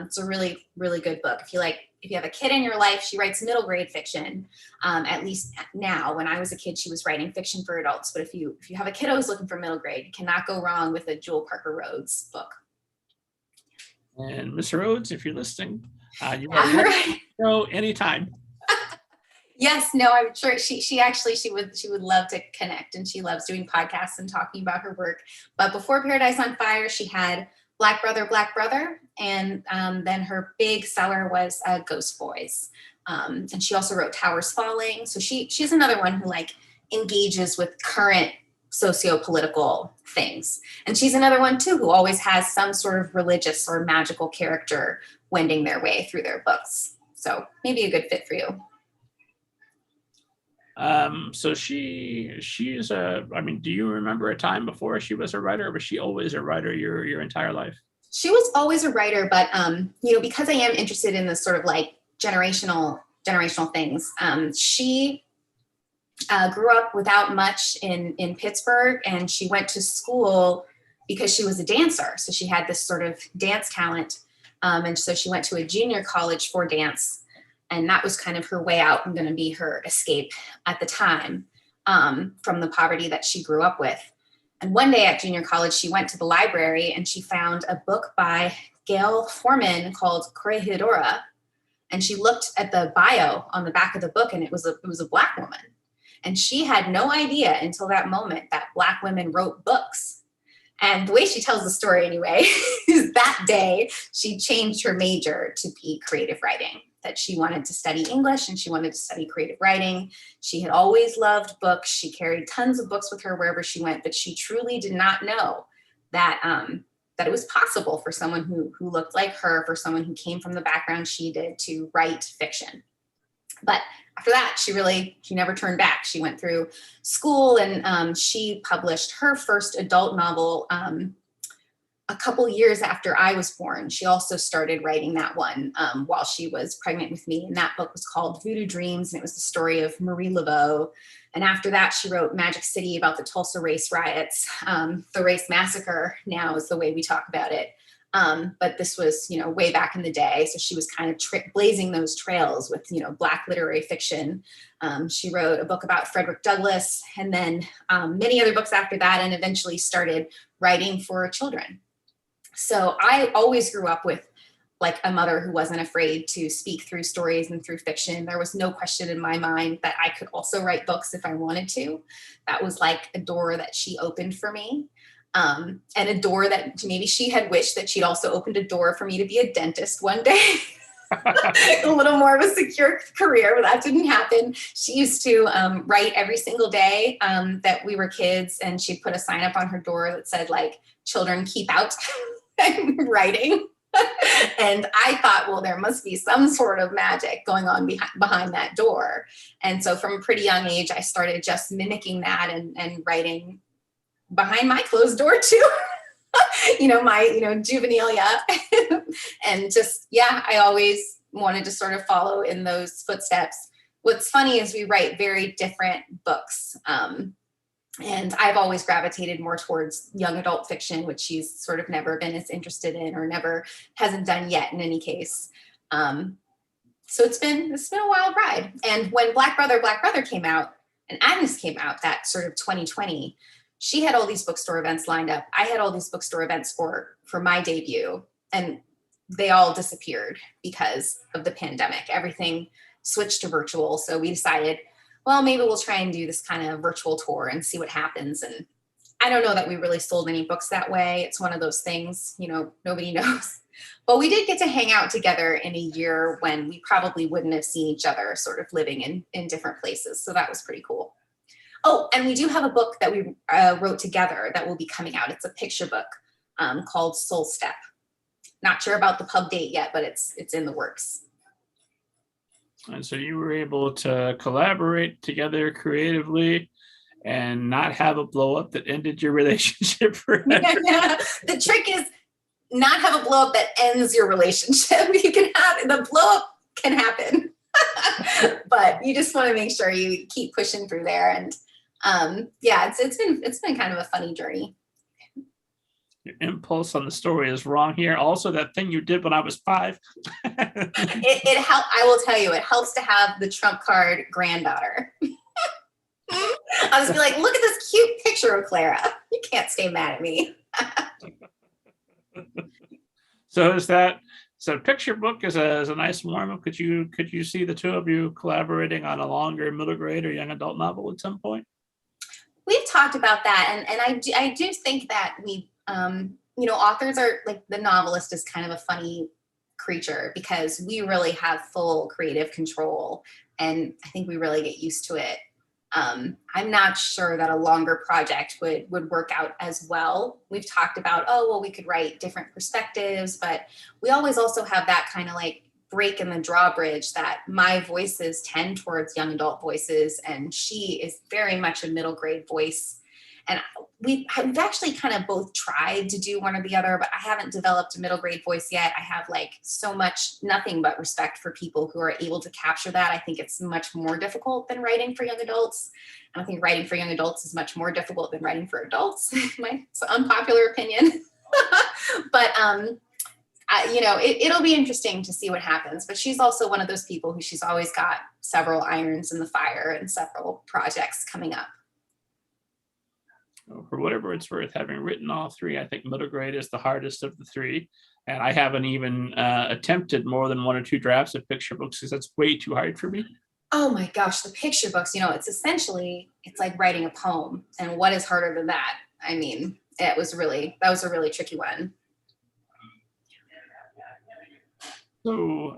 it's a really, really good book. If you have a kid in your life, she writes middle grade fiction. At least now, when I was a kid, she was writing fiction for adults. But if you have a kid who's looking for middle grade, you cannot go wrong with a Jewell Parker Rhodes book. And Miss Rhodes, if you're listening, you are welcome to go anytime. Yes, no, I'm sure she would love to connect, and she loves doing podcasts and talking about her work. But before Paradise on Fire, she had Black Brother, and then her big seller was Ghost Boys. And she also wrote Towers Falling. So she's another one who engages with current socio-political things. And she's another one too who always has some sort of religious or magical character wending their way through their books. So maybe a good fit for you. So she's do you remember a time before she was a writer, or was she always a writer your entire life? She was always a writer, but because I am interested in this sort of generational things, she grew up without much in Pittsburgh, and she went to school because she was a dancer. So she had this sort of dance talent. And so she went to a junior college for dance. And that was kind of her way out and going to be her escape at the time from the poverty that she grew up with. And one day at junior college, she went to the library and she found a book by Gail Forman called Corregidora. And she looked at the bio on the back of the book, and it was a Black woman. And she had no idea until that moment that Black women wrote books. And the way she tells the story anyway, is that day she changed her major to be creative writing, that she wanted to study English and she wanted to study creative writing. She had always loved books. She carried tons of books with her wherever she went, but she truly did not know that that it was possible for someone who looked like her, for someone who came from the background she did, to write fiction. But after that, she never turned back. She went through school and she published her first adult novel a couple years after I was born. She also started writing that one while she was pregnant with me. And that book was called Voodoo Dreams. And it was the story of Marie Laveau. And after that, she wrote Magic City about the Tulsa race riots. The race massacre now is the way we talk about it. But this was, way back in the day. So she was kind of blazing those trails with, Black literary fiction. She wrote a book about Frederick Douglass, and then many other books after that, and eventually started writing for children. So I always grew up with like a mother who wasn't afraid to speak through stories and through fiction. There was no question in my mind that I could also write books if I wanted to. That was like a door that she opened for me. And a door that maybe she had wished that she'd also opened a door for me to be a dentist one day. A little more of a secure career, but that didn't happen. She used to write every single day that we were kids, and she'd put a sign up on her door that said, like, children keep out writing. And I thought, well, there must be some sort of magic going on behind that door. And so from a pretty young age, I started just mimicking that and writing behind my closed door too. My juvenilia. And just, I always wanted to sort of follow in those footsteps. What's funny is we write very different books. And I've always gravitated more towards young adult fiction, which she's sort of never been as interested in, or hasn't done yet in any case. So it's been a wild ride. And when Black Brother came out and AGNES came out, that sort of 2020, she had all these bookstore events lined up. I had all these bookstore events for my debut, and they all disappeared because of the pandemic. Everything switched to virtual. So we decided, well, maybe we'll try and do this kind of virtual tour and see what happens. And I don't know that we really sold any books that way. It's one of those things, nobody knows. But we did get to hang out together in a year when we probably wouldn't have seen each other, sort of living in different places. So that was pretty cool. Oh, and we do have a book that we wrote together that will be coming out. It's a picture book called Soul Step. Not sure about the pub date yet, but it's in the works. And so you were able to collaborate together creatively and not have a blow up that ended your relationship forever. Yeah. The trick is not have a blow up that ends your relationship. You can have the blow up can happen, but you just want to make sure you keep pushing through there. And it's been kind of a funny journey. Your impulse on the story is wrong here. Also, that thing you did when I was 5. It helped. I will tell you, it helps to have the trump card granddaughter. I'll just be like, look at this cute picture of Clara. You can't stay mad at me. So picture book is a nice warm up. Could you see the two of you collaborating on a longer middle grade or young adult novel at some point? We've talked about that, and I do think that we. Authors are like, the novelist is kind of a funny creature because we really have full creative control, and I think we really get used to it. I'm not sure that a longer project would work out as well. We've talked about, we could write different perspectives, but we always also have that kind of like break in the drawbridge that my voices tend towards young adult voices, and she is very much a middle grade voice. And we've actually kind of both tried to do one or the other, but I haven't developed a middle grade voice yet. I have like nothing but respect for people who are able to capture that. I think it's much more difficult than writing for young adults. And I think writing for young adults is much more difficult than writing for adults. It's an unpopular opinion. But it'll be interesting to see what happens. But she's also one of those people who she's always got several irons in the fire and several projects coming up. For whatever it's worth, having written all three, I think middle grade is the hardest of the three. And I haven't even attempted more than one or two drafts of picture books because that's way too hard for me. Oh my gosh, the picture books, it's like writing a poem. And what is harder than that? I mean, that was a really tricky one. So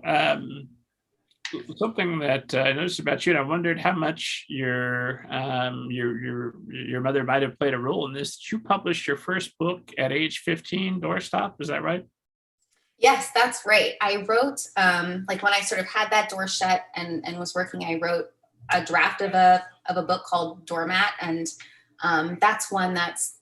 something that I noticed about you, and I wondered how much your mother might have played a role in this. You published your first book at age 15, Doorstop, is that right? Yes, that's right. I wrote, like when I sort of had that door shut and was working, I wrote a draft of a book called Doormat. And that's one that's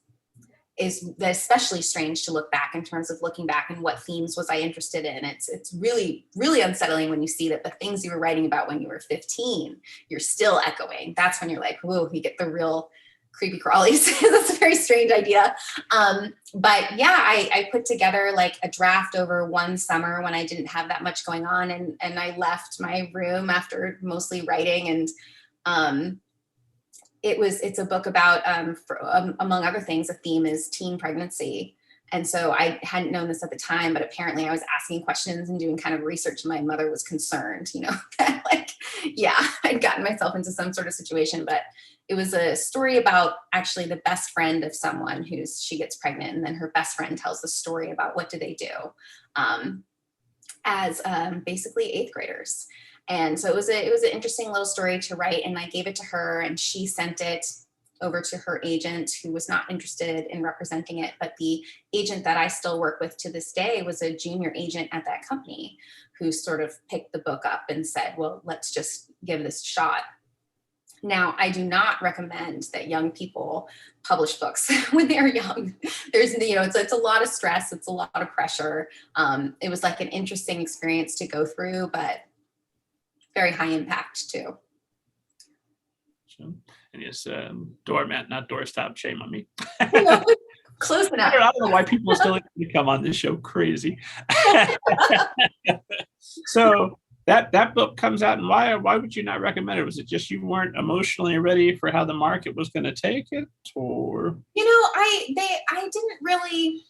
especially strange to look back in terms of looking back and what themes was I interested in. It's really, really unsettling when you see that the things you were writing about when you were 15, you're still echoing. That's when you're like, whoa, you get the real creepy crawlies. That's a very strange idea. But yeah, I put together like a draft over one summer when I didn't have that much going on. And I left my room after mostly writing. And it's a book about, among other things, a theme is teen pregnancy. And so I hadn't known this at the time, but apparently I was asking questions and doing kind of research. And my mother was concerned, that like, yeah, I'd gotten myself into some sort of situation. But it was a story about actually the best friend of someone she gets pregnant, and then her best friend tells the story about what do they do as basically eighth graders. And so it was an interesting little story to write, and I gave it to her, and she sent it over to her agent, who was not interested in representing it. But the agent that I still work with to this day was a junior agent at that company who sort of picked the book up and said, well, let's just give this a shot. Now, I do not recommend that young people publish books when they're young. There's, it's a lot of stress. It's a lot of pressure. It was like an interesting experience to go through, but very high impact too. And it's Doormat, not Doorstop. Shame on me. Close enough. I don't know why people still come on this show. Crazy. So that book comes out, and why would you not recommend it? Was it just you weren't emotionally ready for how the market was going to take it, or I didn't really.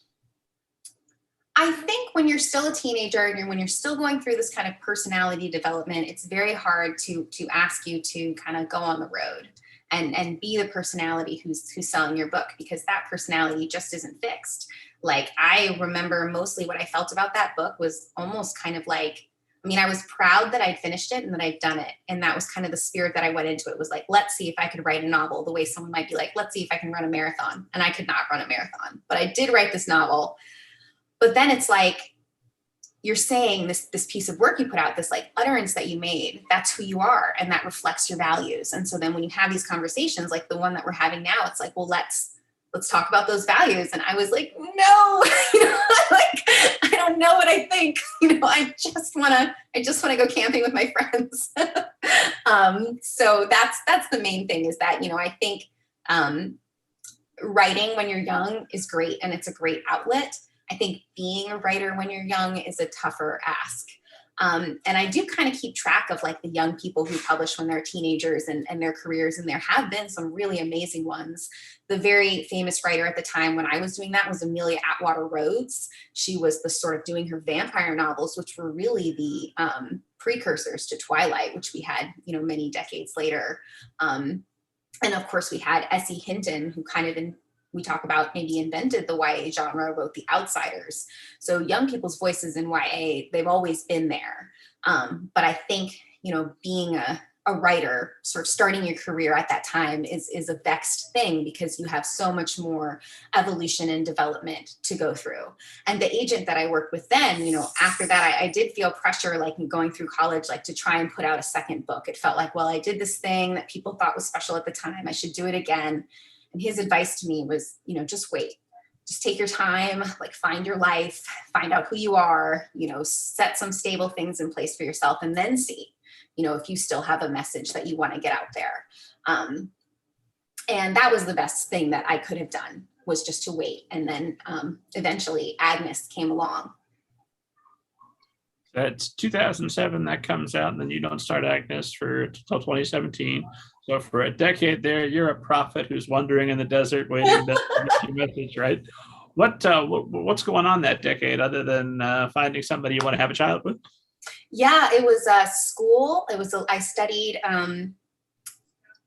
I think when you're still a teenager and when you're still going through this kind of personality development, it's very hard to ask you to kind of go on the road and be the personality who's selling your book, because that personality just isn't fixed. Like, I remember mostly what I felt about that book was almost kind of like, I was proud that I'd finished it and that I'd done it. And that was kind of the spirit that I went into it, was like, let's see if I could write a novel the way someone might be like, let's see if I can run a marathon. And I could not run a marathon, but I did write this novel. But then it's like, you're saying this piece of work you put out, this like utterance that you made, that's who you are, and that reflects your values. And so then when you have these conversations like the one that we're having now, it's like, well, let's talk about those values. And I was like, no, like, I don't know what I think. I just want to go camping with my friends. So that's the main thing, is that, I think writing when you're young is great, and it's a great outlet. I think being a writer when you're young is a tougher ask. And I do kind of keep track of like the young people who publish when they're teenagers and their careers. And there have been some really amazing ones. The very famous writer at the time when I was doing that was Amelia Atwater Rhodes. She was the sort of doing her vampire novels, which were really the precursors to Twilight, which we had, many decades later. And of course we had S.E. Hinton, who kind of we talk about maybe invented the YA genre, wrote The Outsiders. So young people's voices in YA, they've always been there. But I think, being a writer, sort of starting your career at that time is a vexed thing, because you have so much more evolution and development to go through. And the agent that I worked with then, after that, I did feel pressure, like going through college, like to try and put out a second book. It felt like, well, I did this thing that people thought was special at the time, I should do it again. And his advice to me was, just wait, just take your time, like find your life, find out who you are, set some stable things in place for yourself, and then see, if you still have a message that you want to get out there. And that was the best thing that I could have done, was just to wait. And then eventually AGNES came along. That's 2007 that comes out, and then you don't start AGNES for until 2017. So for a decade there, you're a prophet who's wandering in the desert waiting to get your message, right? What's going on that decade other than finding somebody you want to have a child with? Yeah, it was school. I studied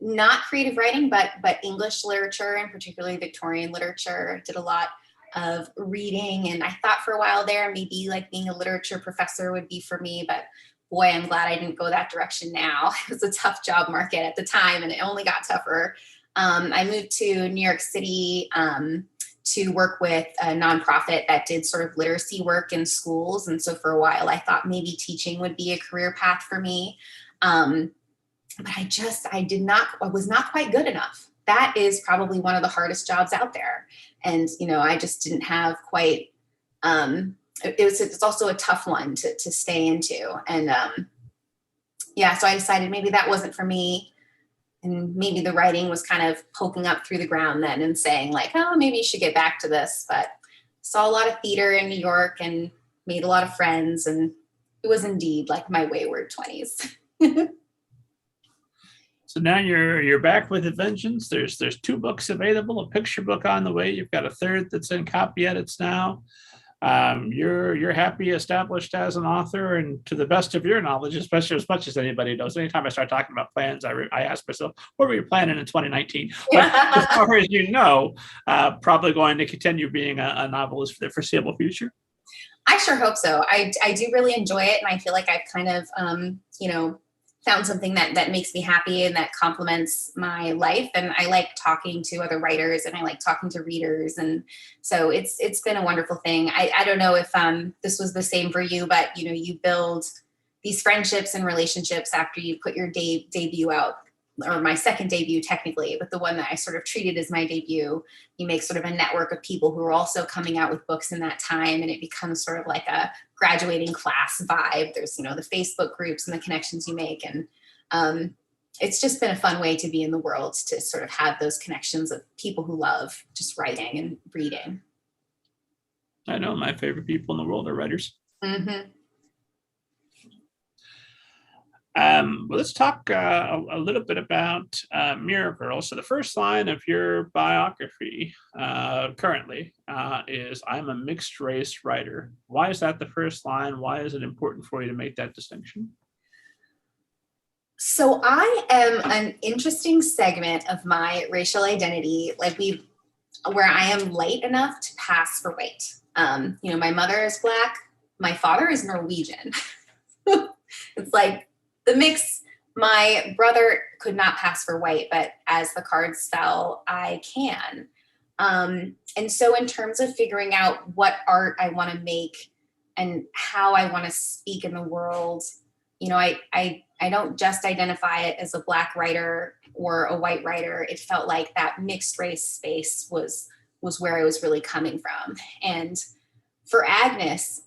not creative writing, but English literature, and particularly Victorian literature. Did a lot of reading, and I thought for a while there maybe like being a literature professor would be for me, but boy, I'm glad I didn't go that direction now. It was a tough job market at the time, and it only got tougher. I moved to New York City to work with a nonprofit that did sort of literacy work in schools. And so for a while, I thought maybe teaching would be a career path for me. But I was not quite good enough. That is probably one of the hardest jobs out there. And, I just didn't have quite, it's also a tough one to stay into. And so I decided maybe that wasn't for me. And maybe the writing was kind of poking up through the ground then and saying like, oh, maybe you should get back to this. But saw a lot of theater in New York and made a lot of friends. And it was indeed like my wayward 20s. So now you're back with a vengeance. There's 2 books available, a picture book on the way. You've got a 3rd that's in copy edits now. You're happy established as an author, and to the best of your knowledge, especially as much as anybody knows, anytime I start talking about plans, I ask myself, what were you planning in 2019? But as far as you know, probably going to continue being a novelist for the foreseeable future. I sure hope so. I do really enjoy it, and I feel like I've kind of found something that makes me happy and that complements my life. And I like talking to other writers, and I like talking to readers. And so it's been a wonderful thing. I don't know if this was the same for you, but you build these friendships and relationships after you put your debut out, or my second debut technically, but the one that I sort of treated as my debut. You make sort of a network of people who are also coming out with books in that time, and it becomes sort of like a graduating class vibe. There's the Facebook groups and the connections you make, and it's just been a fun way to be in the world, to sort of have those connections of people who love just writing and reading. I know my favorite people in the world are writers. Mm-hmm. Well, let's talk a little bit about Mirror Girl. So the first line of your biography currently is, I'm a mixed race writer. Why is that the first line? Why is it important for you to make that distinction? So I am an interesting segment of my racial identity, where I am light enough to pass for white. My mother is Black. My father is Norwegian. It's like the mix. My brother could not pass for white, but as the cards fell, I can. And so in terms of figuring out what art I want to make and how I want to speak in the world, I don't just identify it as a Black writer or a white writer. It felt like that mixed race space was where I was really coming from. And for AGNES,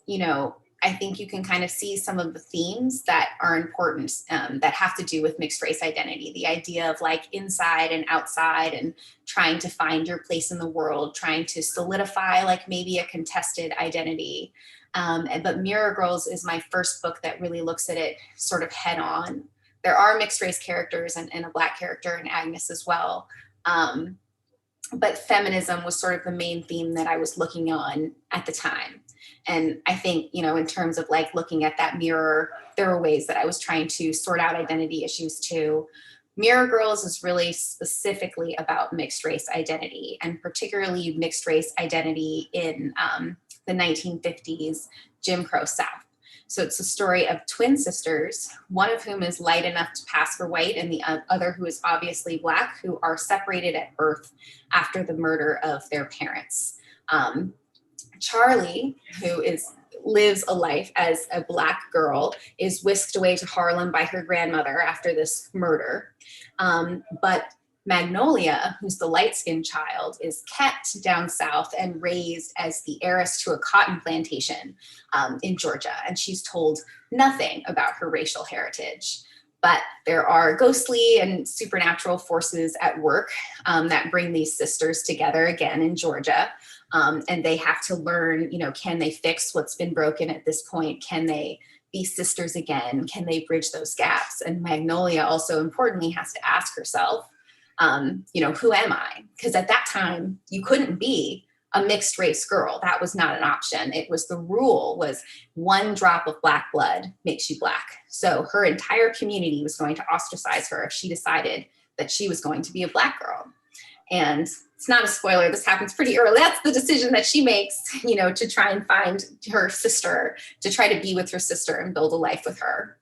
I think you can kind of see some of the themes that are important, that have to do with mixed race identity. The idea of like inside and outside, and trying to find your place in the world, trying to solidify like maybe a contested identity. But Mirror Girls is my first book that really looks at it sort of head on. There are mixed race characters and a Black character in AGNES as well. But feminism was sort of the main theme that I was looking on at the time. And I think, in terms of like looking at that mirror, there were ways that I was trying to sort out identity issues too. Mirror Girls is really specifically about mixed race identity, and particularly mixed race identity in the 1950s Jim Crow South. So it's a story of twin sisters, one of whom is light enough to pass for white, and the other who is obviously Black, who are separated at birth after the murder of their parents. Charlie, who lives a life as a Black girl, is whisked away to Harlem by her grandmother after this murder. But Magnolia, who's the light-skinned child, is kept down south and raised as the heiress to a cotton plantation in Georgia. And she's told nothing about her racial heritage. But there are ghostly and supernatural forces at work that bring these sisters together again in Georgia. And they have to learn, can they fix what's been broken at this point? Can they be sisters again? Can they bridge those gaps? And Magnolia also importantly has to ask herself, who am I? Because at that time you couldn't be a mixed race girl. That was not an option. It was the rule was one drop of Black blood makes you Black. So her entire community was going to ostracize her if she decided that she was going to be a Black girl. And it's not a spoiler, this happens pretty early. That's the decision that she makes, to try and find her sister, to try to be with her sister and build a life with her.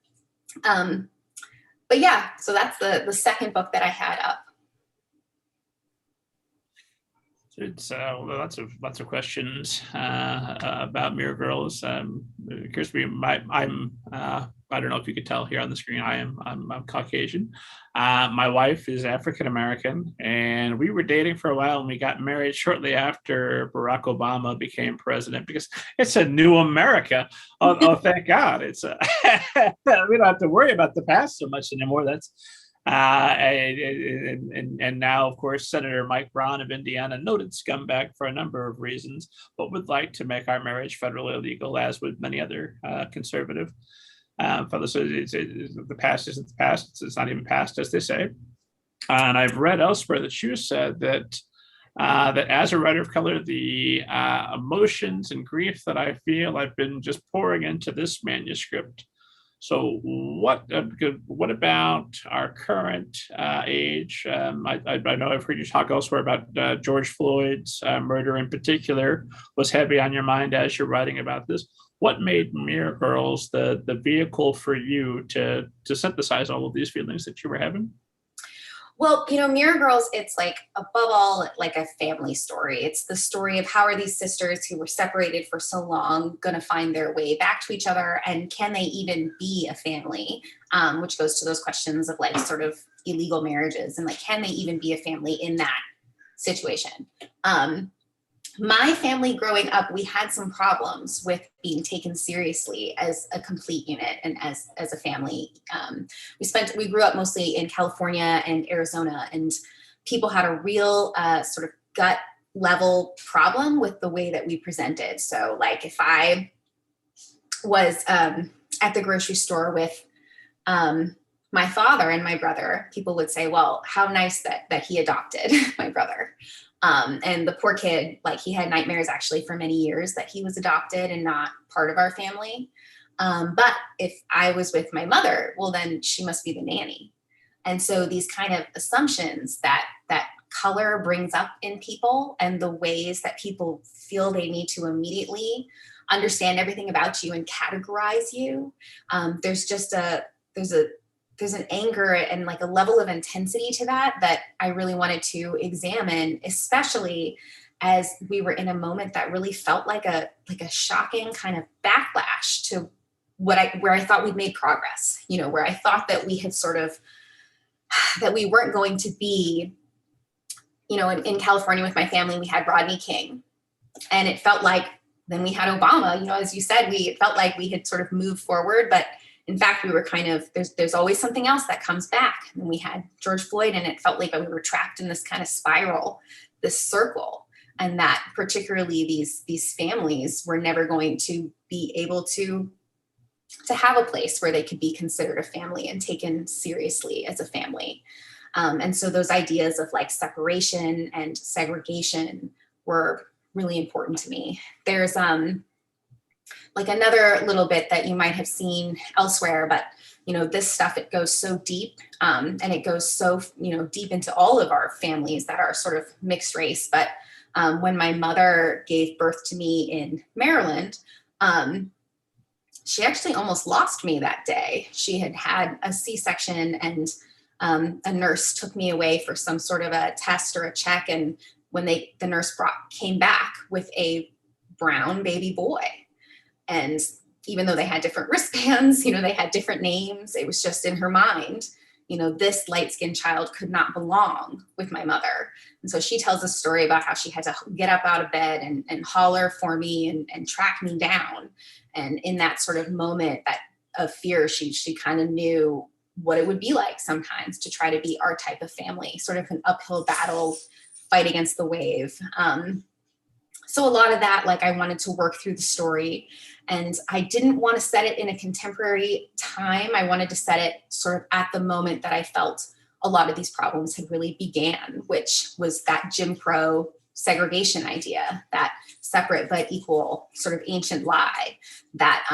But yeah, so that's the second book that I had up. It's lots of questions about Mirror Girls. Curious, I don't know if you could tell here on the screen. I'm Caucasian. My wife is African American, and we were dating for a while, and we got married shortly after Barack Obama became president because it's a new America. Oh, thank God! We don't have to worry about the past so much anymore. That's. And now, of course, Senator Mike Brown of Indiana, noted scumbag for a number of reasons, but would like to make our marriage federally illegal, as would many other conservative fellows. So the past isn't the past; it's not even past, as they say. And I've read elsewhere that you said that as a writer of color, the emotions and grief that I feel I've been just pouring into this manuscript. So what about our current age? I know I've heard you talk elsewhere about George Floyd's murder in particular was heavy on your mind as you're writing about this. What made Mirror Girls the vehicle for you to synthesize all of these feelings that you were having? Well, Mirror Girls, it's like above all like a family story. It's the story of how are these sisters who were separated for so long going to find their way back to each other, and can they even be a family? Which goes to those questions of like sort of illegal marriages and like, can they even be a family in that situation? My family growing up, we had some problems with being taken seriously as a complete unit and as a family. We grew up mostly in California and Arizona, and people had a real sort of gut level problem with the way that we presented. So like if I was at the grocery store with my father and my brother, people would say, well, how nice that he adopted my brother. And the poor kid, like he had nightmares actually for many years that he was adopted and not part of our family. But if I was with my mother, well, then she must be the nanny. And so these kind of assumptions that color brings up in people and the ways that people feel they need to immediately understand everything about you and categorize you. There's an anger and like a level of intensity to that I really wanted to examine, especially as we were in a moment that really felt like a shocking kind of backlash to where I thought we'd made progress, where I thought that we had that we weren't going to be, in California with my family, we had Rodney King, and it felt like then we had Obama, as you said, it felt like we had sort of moved forward, but in fact, we were kind of, there's always something else that comes back. And we had George Floyd, and it felt like we were trapped in this kind of spiral, this circle, and that particularly these families were never going to be able to have a place where they could be considered a family and taken seriously as a family. And so those ideas of like separation and segregation were really important to me. There's like another little bit that you might have seen elsewhere, but this stuff, it goes so deep, and it goes so deep into all of our families that are sort of mixed race. But when my mother gave birth to me in Maryland, she actually almost lost me that day. She had a C-section, and a nurse took me away for some sort of a test or a check, and when the nurse came back with a brown baby boy. And even though they had different wristbands, they had different names, it was just in her mind, this light-skinned child could not belong with my mother. And so she tells a story about how she had to get up out of bed and holler for me and track me down. And in that sort of moment of fear, she kind of knew what it would be like sometimes to try to be our type of family, sort of an uphill battle, fight against the wave. So a lot of that, like I wanted to work through the story, and I didn't want to set it in a contemporary time. I wanted to set it sort of at the moment that I felt a lot of these problems had really began, which was that Jim Crow segregation idea, that separate but equal sort of ancient lie that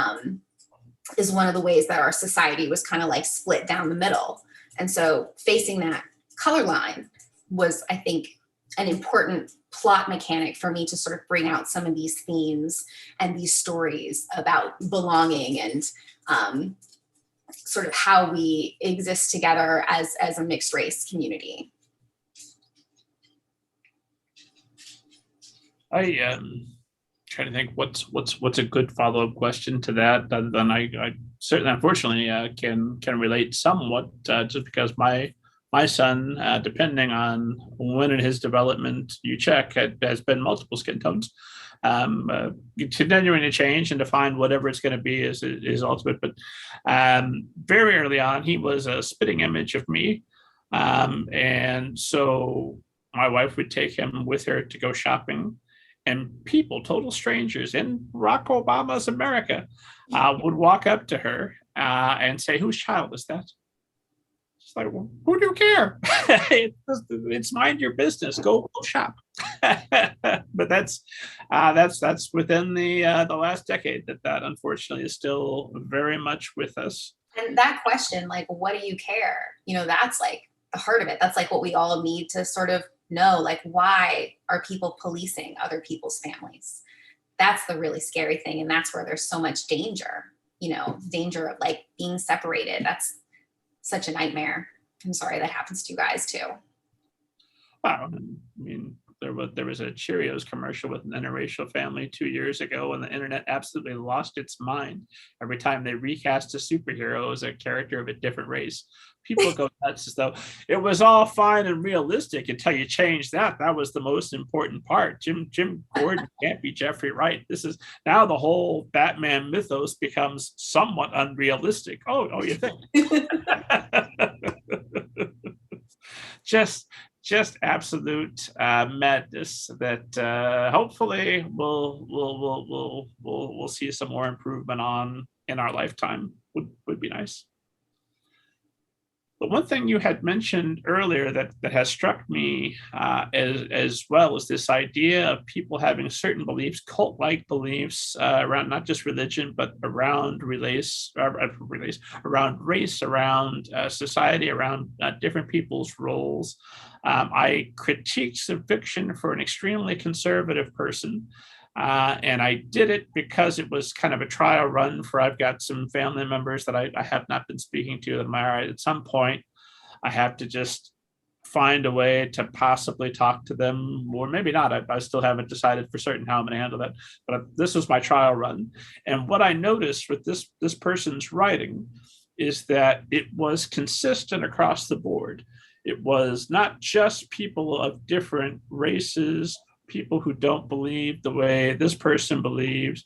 is one of the ways that our society was kind of like split down the middle. And so facing that color line was, I think, an important plot mechanic for me to sort of bring out some of these themes and these stories about belonging and sort of how we exist together as a mixed race community. I trying to think what's a good follow-up question to that. Then I certainly, unfortunately, can relate somewhat, just because my son, depending on when in his development you check, has been multiple skin tones. Continuing to change and to find whatever it's going to be is ultimate. But very early on, he was a spitting image of me. And so my wife would take him with her to go shopping. And people, total strangers in Barack Obama's America, would walk up to her and say, "Whose child is that?" It's like, well, who do you care? It's mind your business. Go shop. But that's within the last decade that unfortunately is still very much with us. And that question, like, what do you care? That's like the heart of it. That's like what we all need to sort of know, like, why are people policing other people's families? That's the really scary thing. And that's where there's so much danger, danger of like being separated. That's such a nightmare. I'm sorry that happens to you guys too. Wow. I mean, there was a Cheerios commercial with an interracial family 2 years ago, and the internet absolutely lost its mind every time they recast a superhero as a character of a different race. People go nuts as though it was all fine and realistic until you change that. That was the most important part. Jim Gordon can't be Jeffrey Wright. This is now the whole Batman mythos becomes somewhat unrealistic. Oh, you think? Just absolute madness that hopefully we'll see some more improvement on in our lifetime. Would be nice. But one thing you had mentioned earlier that has struck me as well is this idea of people having certain beliefs, cult-like beliefs around not just religion, but around around race, around society, around different people's roles. I critiqued some fiction for an extremely conservative person. And I did it because it was kind of a trial run for, I've got some family members that I have not been speaking to. At some point, I have to just find a way to possibly talk to them, or maybe not. I still haven't decided for certain how I'm going to handle that. But this was my trial run. And what I noticed with this person's writing is that it was consistent across the board. It was not just people of different races, people who don't believe the way this person believes.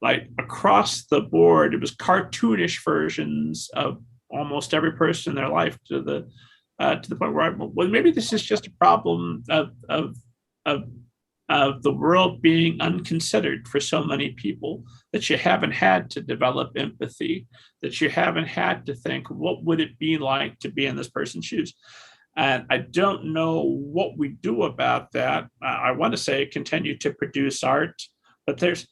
Like across the board, it was cartoonish versions of almost every person in their life, to the point where maybe this is just a problem of the world being unconsidered for so many people, that you haven't had to develop empathy, that you haven't had to think, what would it be like to be in this person's shoes? And I don't know what we do about that. I want to say continue to produce art, but there's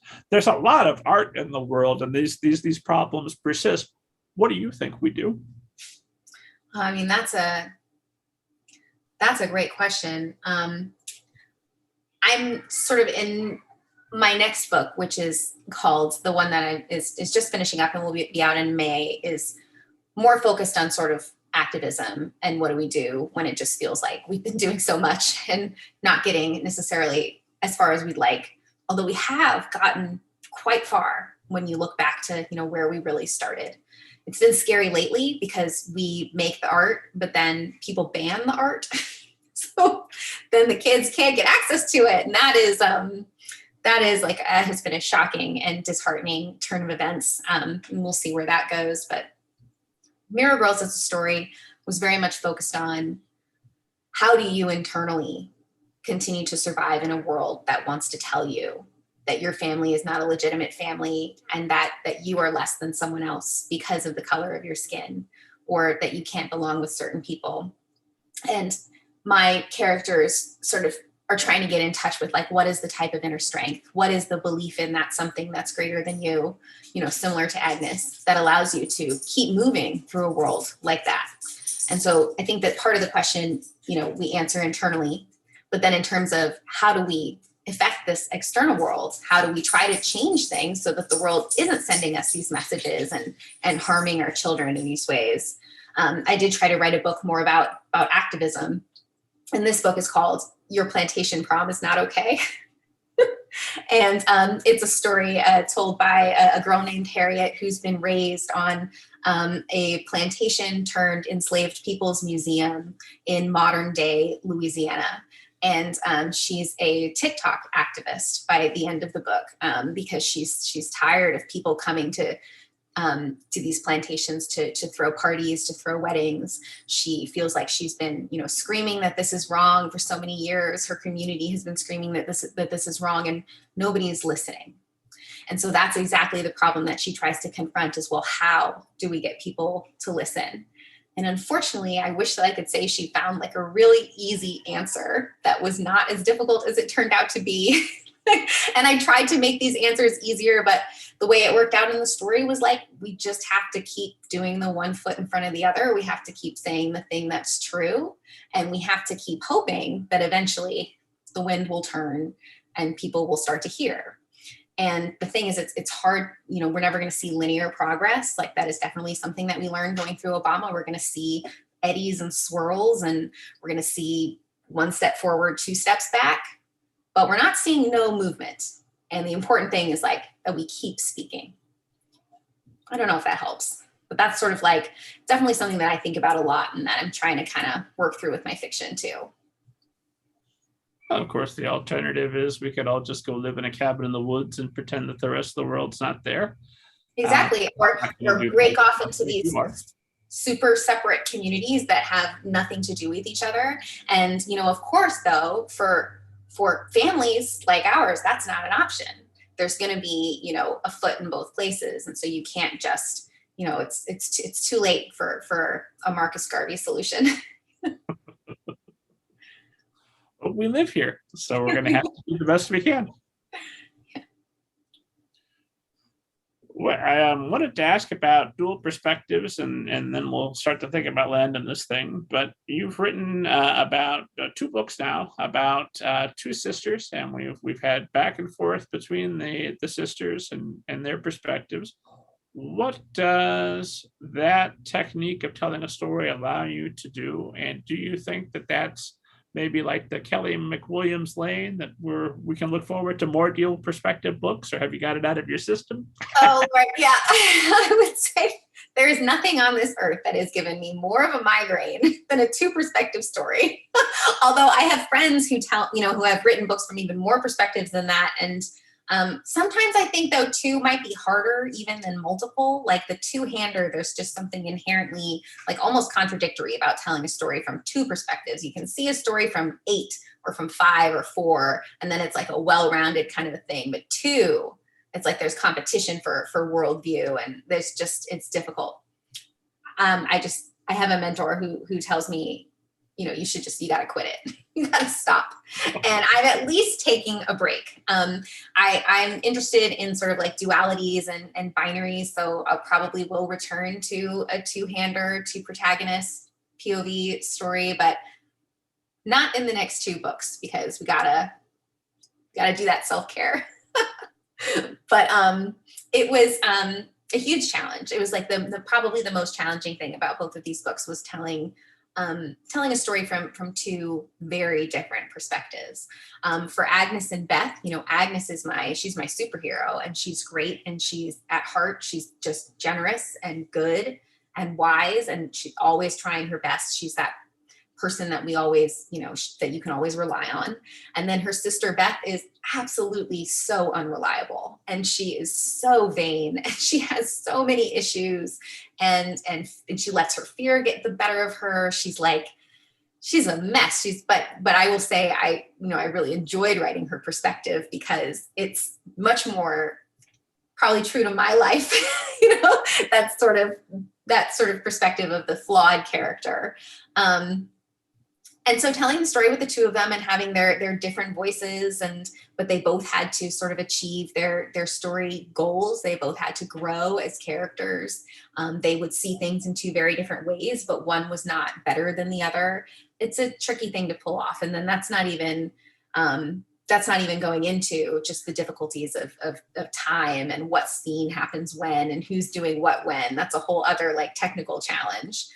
a lot of art in the world, and these problems persist. What do you think we do? I mean, that's a great question. I'm sort of in my next book, which is called, the one that is just finishing up and will be out in May, is more focused on sort of activism and what do we do when it just feels like we've been doing so much and not getting necessarily as far as we'd like, although we have gotten quite far when you look back to where we really started. It's been scary lately because we make the art, but then people ban the art. So then the kids can't get access to it. And that is like, has been a shocking and disheartening turn of events. And we'll see where that goes. But Mirror Girls as a story was very much focused on, how do you internally continue to survive in a world that wants to tell you that your family is not a legitimate family, and that you are less than someone else because of the color of your skin, or that you can't belong with certain people. And my characters sort of are trying to get in touch with, like, what is the type of inner strength? What is the belief in that something that's greater than you, similar to AGNES, that allows you to keep moving through a world like that? And so I think that part of the question, we answer internally, but then in terms of how do we affect this external world? How do we try to change things so that the world isn't sending us these messages and harming our children in these ways? I did try to write a book more about activism. And this book is called Your Plantation Prom is Not Okay. And it's a story told by a girl named Harriet, who's been raised on a plantation turned enslaved people's museum in modern day Louisiana. And she's a TikTok activist by the end of the book, because she's tired of people coming to these plantations to throw parties, to throw weddings. She feels like she's been, screaming that this is wrong for so many years. Her community has been screaming that this is wrong, and nobody is listening. And so that's exactly the problem that she tries to confront, is, well, how do we get people to listen? And unfortunately, I wish that I could say she found like a really easy answer that was not as difficult as it turned out to be. And I tried to make these answers easier, but the way it worked out in the story was like, we just have to keep doing the one foot in front of the other. We have to keep saying the thing that's true. And we have to keep hoping that eventually the wind will turn and people will start to hear. And the thing is, it's hard, we're never going to see linear progress. Like, that is definitely something that we learned going through Obama. We're going to see eddies and swirls, and we're going to see one step forward, two steps back, but we're not seeing no movement. And the important thing is like that we keep speaking. I don't know if that helps, but that's sort of like definitely something that I think about a lot and that I'm trying to kind of work through with my fiction too. Of course, the alternative is we could all just go live in a cabin in the woods and pretend that the rest of the world's not there. Exactly. Or break off into these super separate communities that have nothing to do with each other. And, of course, though, for families like ours, that's not an option. There's going to be, a foot in both places. And so you can't just, it's too late for a Marcus Garvey solution. But we live here, so we're going to have to do the best we can. Well, I wanted to ask about dual perspectives, and then we'll start to think about landing this thing. But you've written about 2 books now about 2 sisters, and we've had back and forth between the sisters and their perspectives. What does that technique of telling a story allow you to do? And do you think that that's maybe like the Kelly McWilliams lane, that we can look forward to more dual perspective books, or have you got it out of your system? Oh, right. Yeah. I would say there is nothing on this earth that has given me more of a migraine than a 2 perspective story. Although I have friends who who have written books from even more perspectives than that. And sometimes I think, though, 2 might be harder even than multiple. Like the 2-hander, there's just something inherently like almost contradictory about telling a story from 2 perspectives. You can see a story from 8 or from 5 or 4, and then it's like a well-rounded kind of a thing. But 2, it's like there's competition for worldview, and it's difficult. I have a mentor who tells me, you gotta quit it. You gotta stop. And I'm at least taking a break. I'm interested in sort of like dualities and binaries. So I probably will return to a 2-hander, 2 protagonist POV story, but not in the next 2 books, because we gotta do that self-care. But it was a huge challenge. It was like probably the most challenging thing about both of these books was telling a story from 2 very different perspectives. For AGNES and Beth, AGNES she's my superhero, and she's great, and she's at heart, she's just generous and good and wise, and she's always trying her best. She's that person that we always, that you can always rely on. And then her sister Beth is absolutely so unreliable, and she is so vain, and she has so many issues, and she lets her fear get the better of her. She's like she's a mess. But I will say I really enjoyed writing her perspective because it's much more probably true to my life, that sort of perspective of the flawed character. And so telling the story with the two of them and having their different voices, but they both had to sort of achieve their story goals. They both had to grow as characters. They would see things in two very different ways, but one was not better than the other. It's a tricky thing to pull off. And then that's not even going into just the difficulties of time and what scene happens when and who's doing what when. That's a whole other like technical challenge.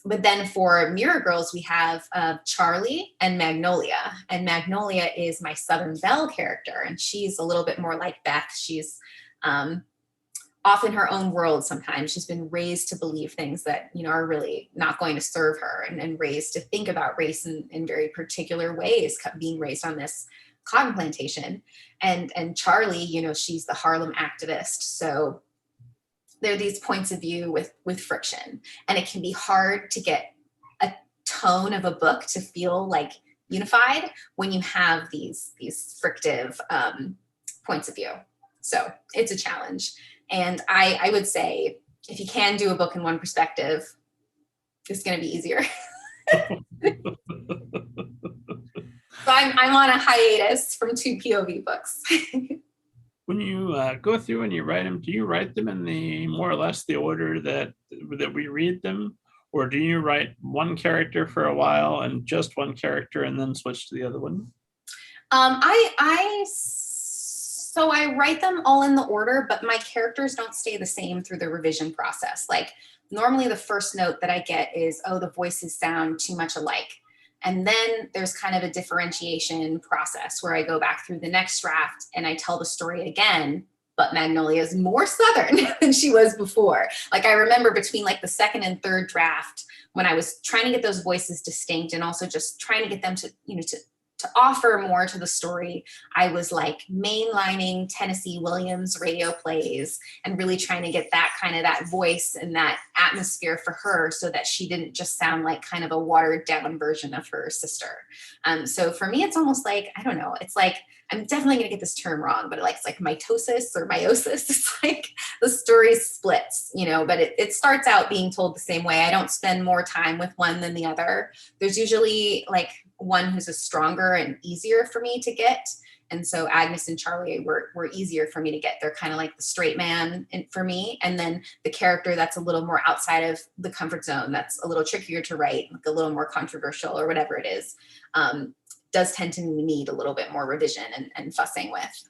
But then for Mirror Girls, we have Charlie and Magnolia. And Magnolia is my Southern Belle character. And she's a little bit more like Beth. She's off in her own world sometimes. She's been raised to believe things that, are really not going to serve her, and raised to think about race in very particular ways, being raised on this cotton plantation. And Charlie, she's the Harlem activist. So there are these points of view with friction, and it can be hard to get a tone of a book to feel like unified when you have these frictive points of view. So it's a challenge. And I would say if you can do a book in one perspective, it's going to be easier. So I'm on a hiatus from 2 POV books. When you go through and you write them, do you write them in the more or less the order that we read them? Or do you write one character for a while and just one character and then switch to the other one? So I write them all in the order, but my characters don't stay the same through the revision process. Like normally the first note that I get is, oh, the voices sound too much alike. And then there's kind of a differentiation process where I go back through the next draft and I tell the story again, but Magnolia is more Southern than she was before. Like I remember between like the second and third draft when I was trying to get those voices distinct and also just trying to get them to, to offer more to the story, I was like mainlining Tennessee Williams radio plays and really trying to get that voice and that atmosphere for her so that she didn't just sound like kind of a watered down version of her sister. So for me, it's almost like, I don't know, it's like, I'm definitely going to get this term wrong, but it's like mitosis or meiosis. It's like the story splits, but it starts out being told the same way. I don't spend more time with one than the other. There's usually like one who's a stronger and easier for me to get. And so Agnes and Charlie were easier for me to get. They're kind of like the straight man for me. And then the character that's a little more outside of the comfort zone, that's a little trickier to write, like a little more controversial or whatever it is, does tend to need a little bit more revision and fussing with.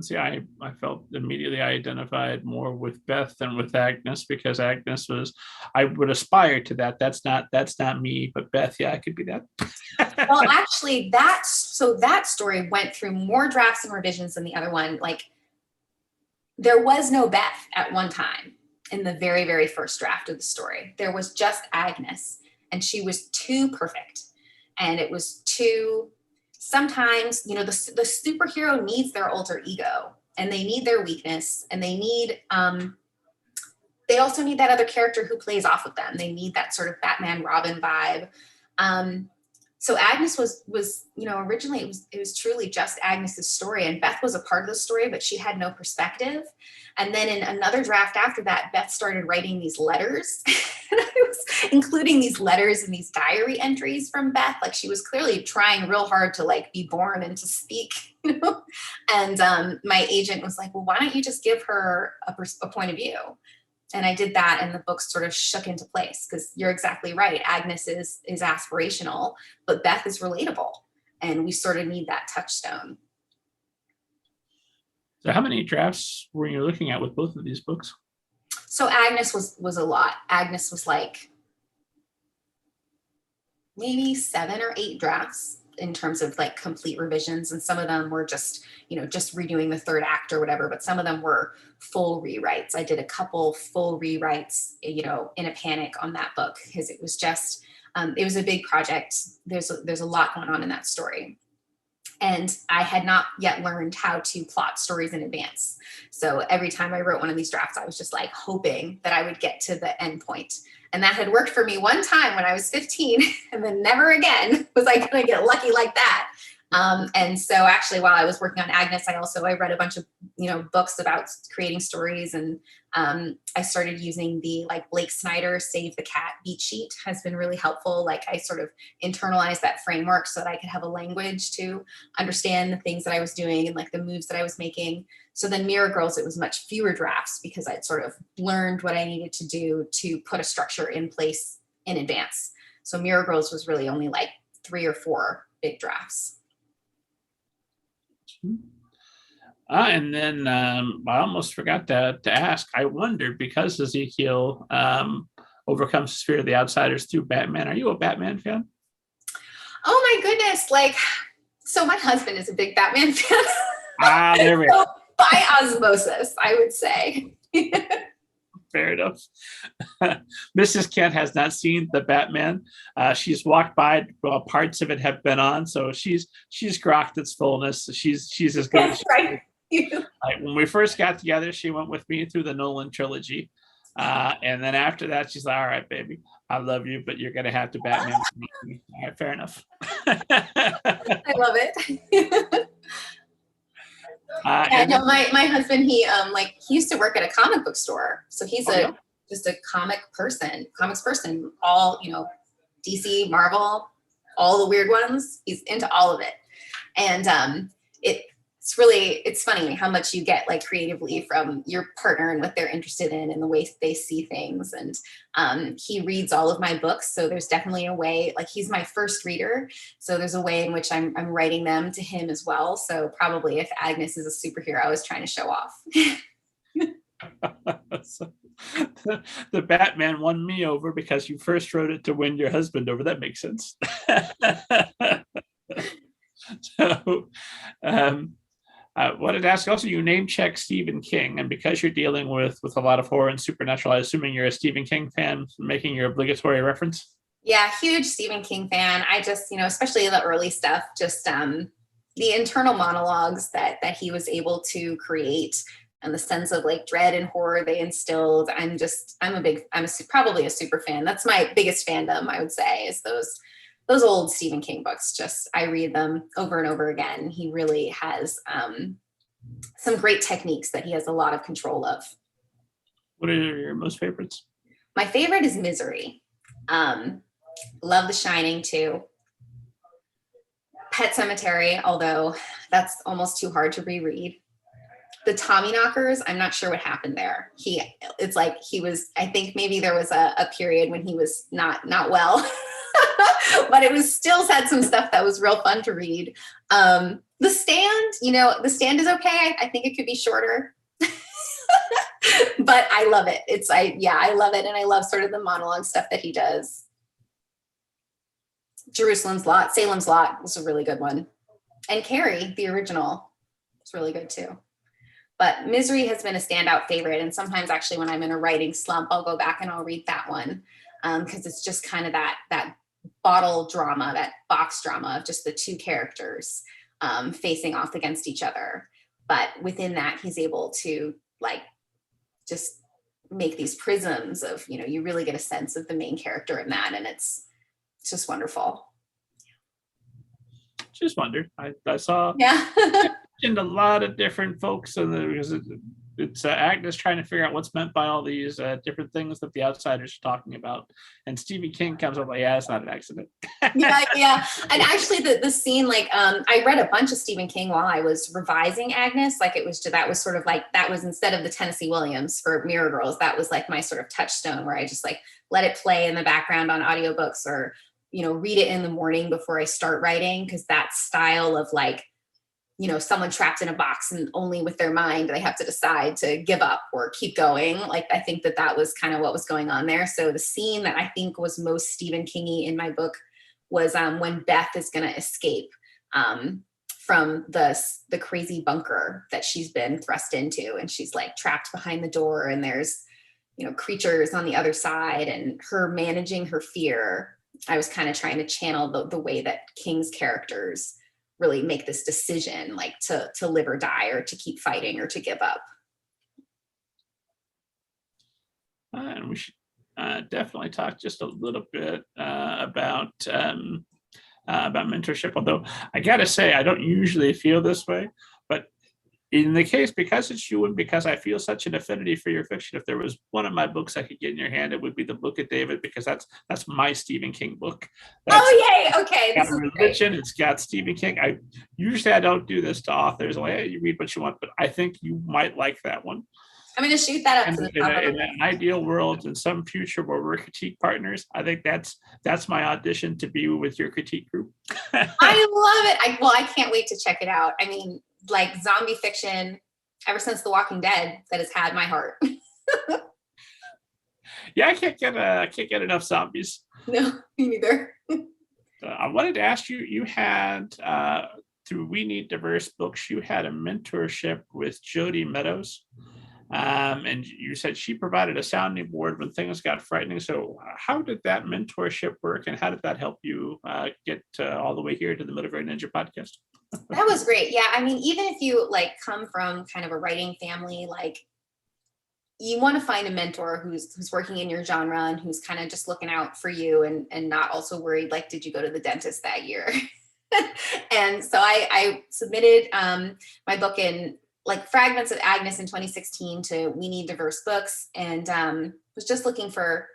See, I felt immediately I identified more with Beth than with Agnes because Agnes was, I would aspire to that. That's not me, but Beth, yeah, I could be that. Well, actually, that story went through more drafts and revisions than the other one. Like there was no Beth at one time in the very, very first draft of the story. There was just Agnes, and she was too perfect. And it was too, sometimes, the superhero needs their alter ego and they need their weakness and they need, they also need that other character who plays off of them. They need that sort of Batman Robin vibe. So Agnes was, originally it was truly just Agnes's story, and Beth was a part of the story, but she had no perspective. And then in another draft after that, Beth started writing these letters. And I was including these letters and these diary entries from Beth. Like she was clearly trying real hard to like be born and to speak, And my agent was like, well, why don't you just give her a point of view? And I did that, and the book sort of shook into place because you're exactly right. Agnes is aspirational, but Beth is relatable, and we sort of need that touchstone. So how many drafts were you looking at with both of these books? So Agnes was a lot. Agnes was like maybe 7 or 8 drafts in terms of like complete revisions. And some of them were just, just redoing the third act or whatever, but some of them were full rewrites. I did a couple full rewrites, in a panic on that book because it was just, it was a big project. There's a lot going on in that story. And I had not yet learned how to plot stories in advance. So every time I wrote one of these drafts, I was just like hoping that I would get to the end point. And that had worked for me one time when I was 15, and then never again was I going to get lucky like that. And so actually, while I was working on AGNES, I read a bunch of, books about creating stories. And I started using the like Blake Snyder Save the Cat beat sheet has been really helpful. Like I sort of internalized that framework so that I could have a language to understand the things that I was doing and like the moves that I was making. So then Mirror Girls, it was much fewer drafts because I'd sort of learned what I needed to do to put a structure in place in advance. So Mirror Girls was really only like 3 or 4 big drafts. And then I almost forgot to ask. I wondered, because Ezekiel overcomes the fear of the outsiders through Batman. Are you a Batman fan? Oh my goodness! So my husband is a big Batman fan. There we go. By osmosis, I would say. Fair enough. Mrs. Kent has not seen the Batman. She's walked by while parts of it have been on, so she's grokked its fullness. She's as good as right. When we first got together, she went with me through the Nolan trilogy, and then after that, she's like, "All right, baby, I love you, but you're gonna have to Batman." All right, fair enough. I love it. My husband, he used to work at a comic book store, so he's just a comics person. All DC, Marvel, all the weird ones. He's into all of it, and it's funny how much you get like creatively from your partner and what they're interested in and the way they see things. And he reads all of my books, so there's definitely a way, like he's my first reader, so there's a way in which I'm writing them to him as well. So probably if AGNES is a superhero, I was trying to show off. So, the Batman won me over because you first wrote it to win your husband over. That makes sense. So wanted to ask also, you name check Stephen King, and because you're dealing with a lot of horror and supernatural, I assuming you're a Stephen King fan, making your obligatory reference. Yeah, huge Stephen King fan. I just, especially the early stuff, just the internal monologues that he was able to create and the sense of like dread and horror they instilled. I'm probably a super fan. That's my biggest fandom, I would say, is those old Stephen King books. Just, I read them over and over again. He really has some great techniques that he has a lot of control of. What are your most favorites? My favorite is Misery. Love The Shining too. Pet Sematary, although that's almost too hard to reread. The Tommyknockers, I'm not sure what happened there. I think maybe there was a period when he was not well. But it was still had some stuff that was real fun to read. The Stand, The Stand is okay. I think it could be shorter, but I love it. I love it. And I love sort of the monologue stuff that he does. Salem's Lot was a really good one. And Carrie, the original, it's really good too. But Misery has been a standout favorite. And sometimes actually when I'm in a writing slump, I'll go back and I'll read that one. Because it's just kind of that bottle drama, that box drama of just the two characters facing off against each other. But within that, he's able to like just make these prisms of, you really get a sense of the main character in that. And it's just wonderful. Just wondered. I saw in a lot of different folks, and it's AGNES trying to figure out what's meant by all these different things that the outsiders are talking about. And Stephen King comes up like, yeah, it's not an accident. Yeah. And actually the scene, I read a bunch of Stephen King while I was revising AGNES. That was sort of like, that was instead of the Tennessee Williams for Mirror Girls, that was like my sort of touchstone where I just like let it play in the background on audiobooks or, read it in the morning before I start writing. Cause that style of like, someone trapped in a box and only with their mind, they have to decide to give up or keep going. Like, I think that was kind of what was going on there. So the scene that I think was most Stephen King-y in my book was when Beth is going to escape from the crazy bunker that she's been thrust into. And she's like trapped behind the door and there's, creatures on the other side and her managing her fear. I was kind of trying to channel the way that King's characters really make this decision, like to live or die, or to keep fighting, or to give up. And we should definitely talk just a little bit about mentorship. Although I gotta say, I don't usually feel this way, but in the case, because it's you and because I feel such an affinity for your fiction, if there was one of my books I could get in your hand, it would be the Book of David, because that's my Stephen King book. That's Oh, yay. Okay. got religion. It's got Stephen King. I usually don't do this to authors. Like, hey, you read what you want, but I think you might like that one. I'm going to shoot that up And to the top of in an ideal world, in some future where we're critique partners, I think that's my audition to be with your critique group. I love it. I can't wait to check it out. I mean, like zombie fiction, ever since The Walking Dead, that has had my heart. Yeah, I can't get enough zombies. No, me neither. I wanted to ask you, you had through We Need Diverse Books, you had a mentorship with Jody Meadows. And you said she provided a sounding board when things got frightening. So how did that mentorship work, and how did that help you get all the way here to the Middle Grade Ninja podcast? That was great. Yeah. I mean, even if you like come from kind of a writing family, like you want to find a mentor who's working in your genre and who's kind of just looking out for you, and not also worried, like, did you go to the dentist that year? And so I submitted my book in like fragments of AGNES in 2016 to We Need Diverse Books, and was just looking for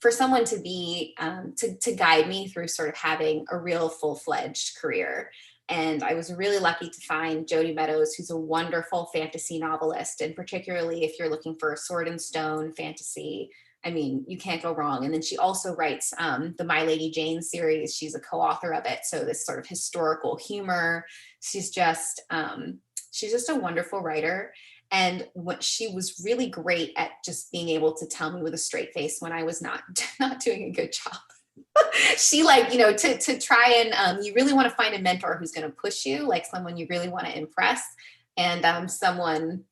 someone to be to guide me through sort of having a real full-fledged career. And I was really lucky to find Jody Meadows, who's a wonderful fantasy novelist, and particularly if you're looking for a sword and stone fantasy, I mean, you can't go wrong. And then she also writes the My Lady Jane series. She's a co-author of it, so this sort of historical humor. She's just a wonderful writer. And what she was really great at just being able to tell me with a straight face when I was not doing a good job. She to try and you really want to find a mentor who's going to push you, like someone you really want to impress, and someone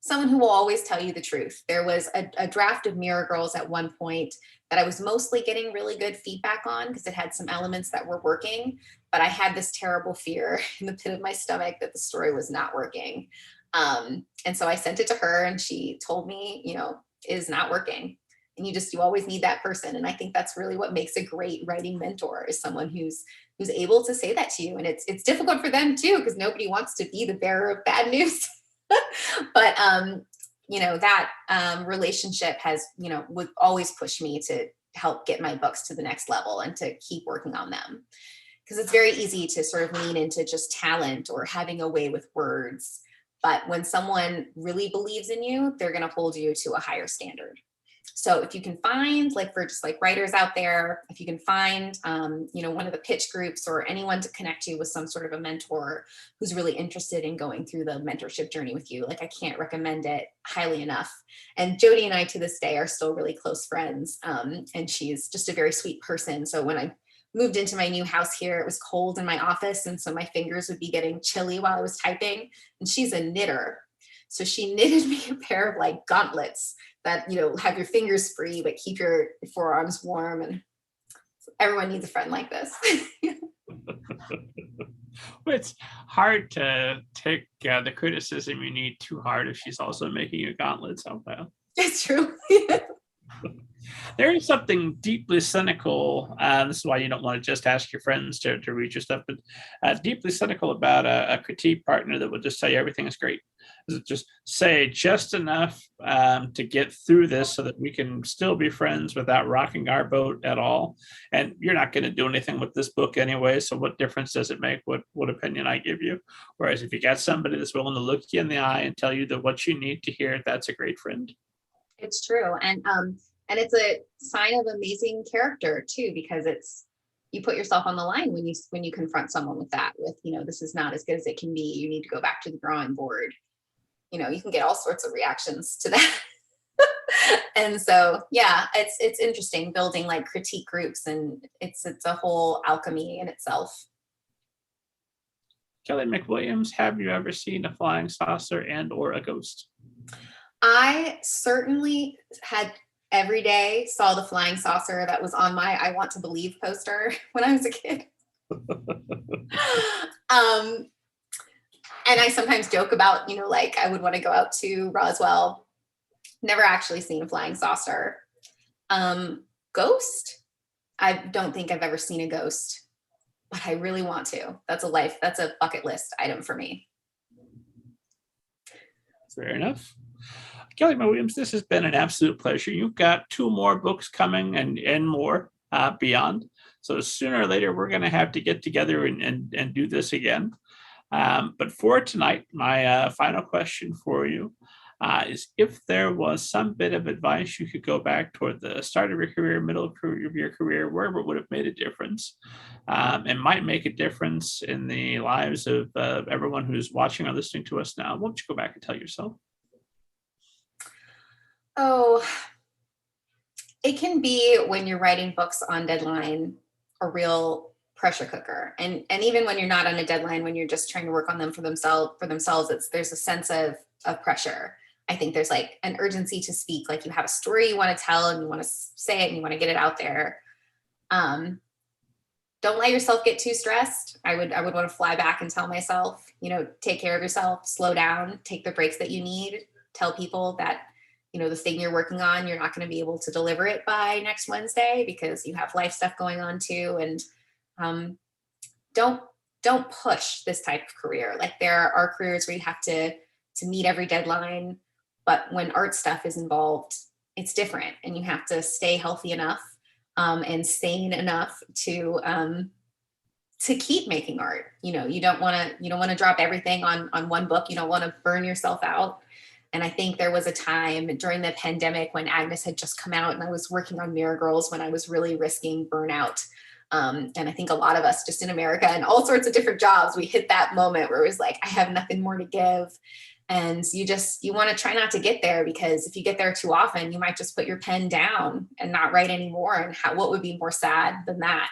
who will always tell you the truth. There was a draft of Mirror Girls at one point that I was mostly getting really good feedback on because it had some elements that were working, but I had this terrible fear in the pit of my stomach that the story was not working. And so I sent it to her, and she told me, it is not working. And you always need that person. And I think that's really what makes a great writing mentor, is someone who's able to say that to you. And it's difficult for them too, because nobody wants to be the bearer of bad news. But that relationship has would always push me to help get my books to the next level and to keep working on them, because it's very easy to sort of lean into just talent or having a way with words. But when someone really believes in you, they're going to hold you to a higher standard. So if you can find, like, for just like writers out there, if you can find, one of the pitch groups or anyone to connect you with some sort of a mentor who's really interested in going through the mentorship journey with you, like, I can't recommend it highly enough. And Jody and I to this day are still really close friends. And she's just a very sweet person. So when I moved into my new house here, it was cold in my office. And so my fingers would be getting chilly while I was typing. And she's a knitter. So she knitted me a pair of like gauntlets that, have your fingers free, but keep your forearms warm. And everyone needs a friend like this. Well, it's hard to take the criticism you need too hard if she's also making you gauntlets. Oh, well. It's true. There is something deeply cynical. This is why you don't want to just ask your friends to read your stuff, but deeply cynical about a critique partner that will just tell you everything is great. Just say just enough to get through this so that we can still be friends without rocking our boat at all. And you're not going to do anything with this book anyway, so what difference does it make what opinion I give you? Whereas if you got somebody that's willing to look you in the eye and tell you that what you need to hear, that's a great friend. It's true. And it's a sign of amazing character too, because you put yourself on the line when you confront someone with this is not as good as it can be. You need to go back to the drawing board. You can get all sorts of reactions to that. And so, yeah, it's interesting building like critique groups, and it's a whole alchemy in itself. Kelly McWilliams, have you ever seen a flying saucer and or a ghost? I certainly had every day saw the flying saucer that was on my I Want to Believe poster when I was a kid. And I sometimes joke about, like I would want to go out to Roswell. Never actually seen a flying saucer. Ghost. I don't think I've ever seen a ghost, but I really want to. That's a bucket list item for me. Fair enough. Kelly McWilliams, this has been an absolute pleasure. You've got 2 more books coming and more beyond. So sooner or later, we're going to have to get together and do this again. But for tonight, my final question for you is if there was some bit of advice you could go back toward the start of your career, middle of your career, wherever it would have made a difference, and might make a difference in the lives of everyone who's watching or listening to us now, what would you go back and tell yourself? Oh, it can be when you're writing books on deadline, a real pressure cooker. And even when you're not on a deadline, when you're just trying to work on them for themselves, there's a sense of pressure. I think there's like an urgency to speak, like you have a story you want to tell and you want to say it and you want to get it out there. Don't let yourself get too stressed. I would want to fly back and tell myself, take care of yourself, slow down, take the breaks that you need, tell people that, the thing you're working on, you're not going to be able to deliver it by next Wednesday because you have life stuff going on too. And don't push this type of career. Like there are careers where you have to meet every deadline, but when art stuff is involved, it's different, and you have to stay healthy enough and sane enough to keep making art. You don't want to drop everything on one book. You don't want to burn yourself out. And I think there was a time during the pandemic when AGNES had just come out and I was working on Mirror Girls when I was really risking burnout. And I think a lot of us just in America and all sorts of different jobs, we hit that moment where it was like, I have nothing more to give. And you want to try not to get there, because if you get there too often, you might just put your pen down and not write anymore. And what would be more sad than that?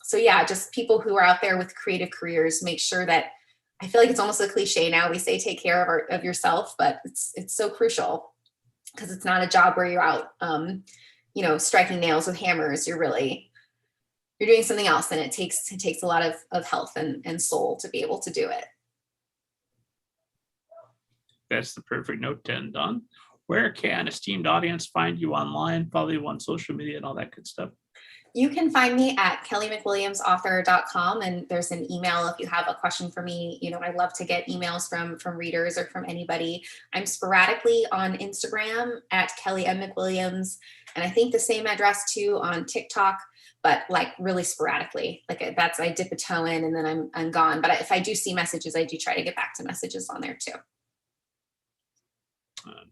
So yeah, just people who are out there with creative careers, make sure that, I feel like it's almost a cliche now. We say take care of yourself, but it's so crucial, because it's not a job where you're out, striking nails with hammers. You're doing something else, and it takes a lot of health and soul to be able to do it. That's the perfect note to end on. Where can esteemed audience find you online, follow you on social media, and all that good stuff? You can find me at kellymcwilliamsauthor.com, and there's an email if you have a question for me. I love to get emails from readers or from anybody. I'm sporadically on Instagram at Kelly M. McWilliams, and I think the same address too on TikTok, but like really sporadically. Like I dip a toe in and then I'm gone. But if I do see messages, I do try to get back to messages on there too.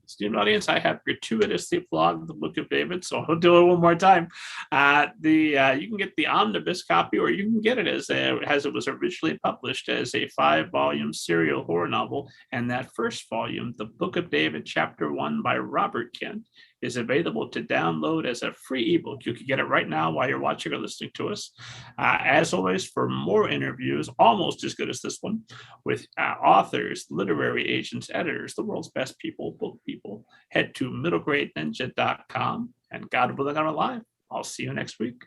Student audience, I have gratuitously flogged the Book of David, so I'll do it one more time. You can get the omnibus copy, or you can get it as it was originally published as a 5-volume serial horror novel. And that first volume, The Book of David, Chapter 1 by Robert Kent, is available to download as a free ebook. You can get it right now while you're watching or listening to us. As always, for more interviews, almost as good as this one, with authors, literary agents, editors, the world's best people, book people, head to middlegradeninja.com. And God willing, I'm alive. I'll see you next week.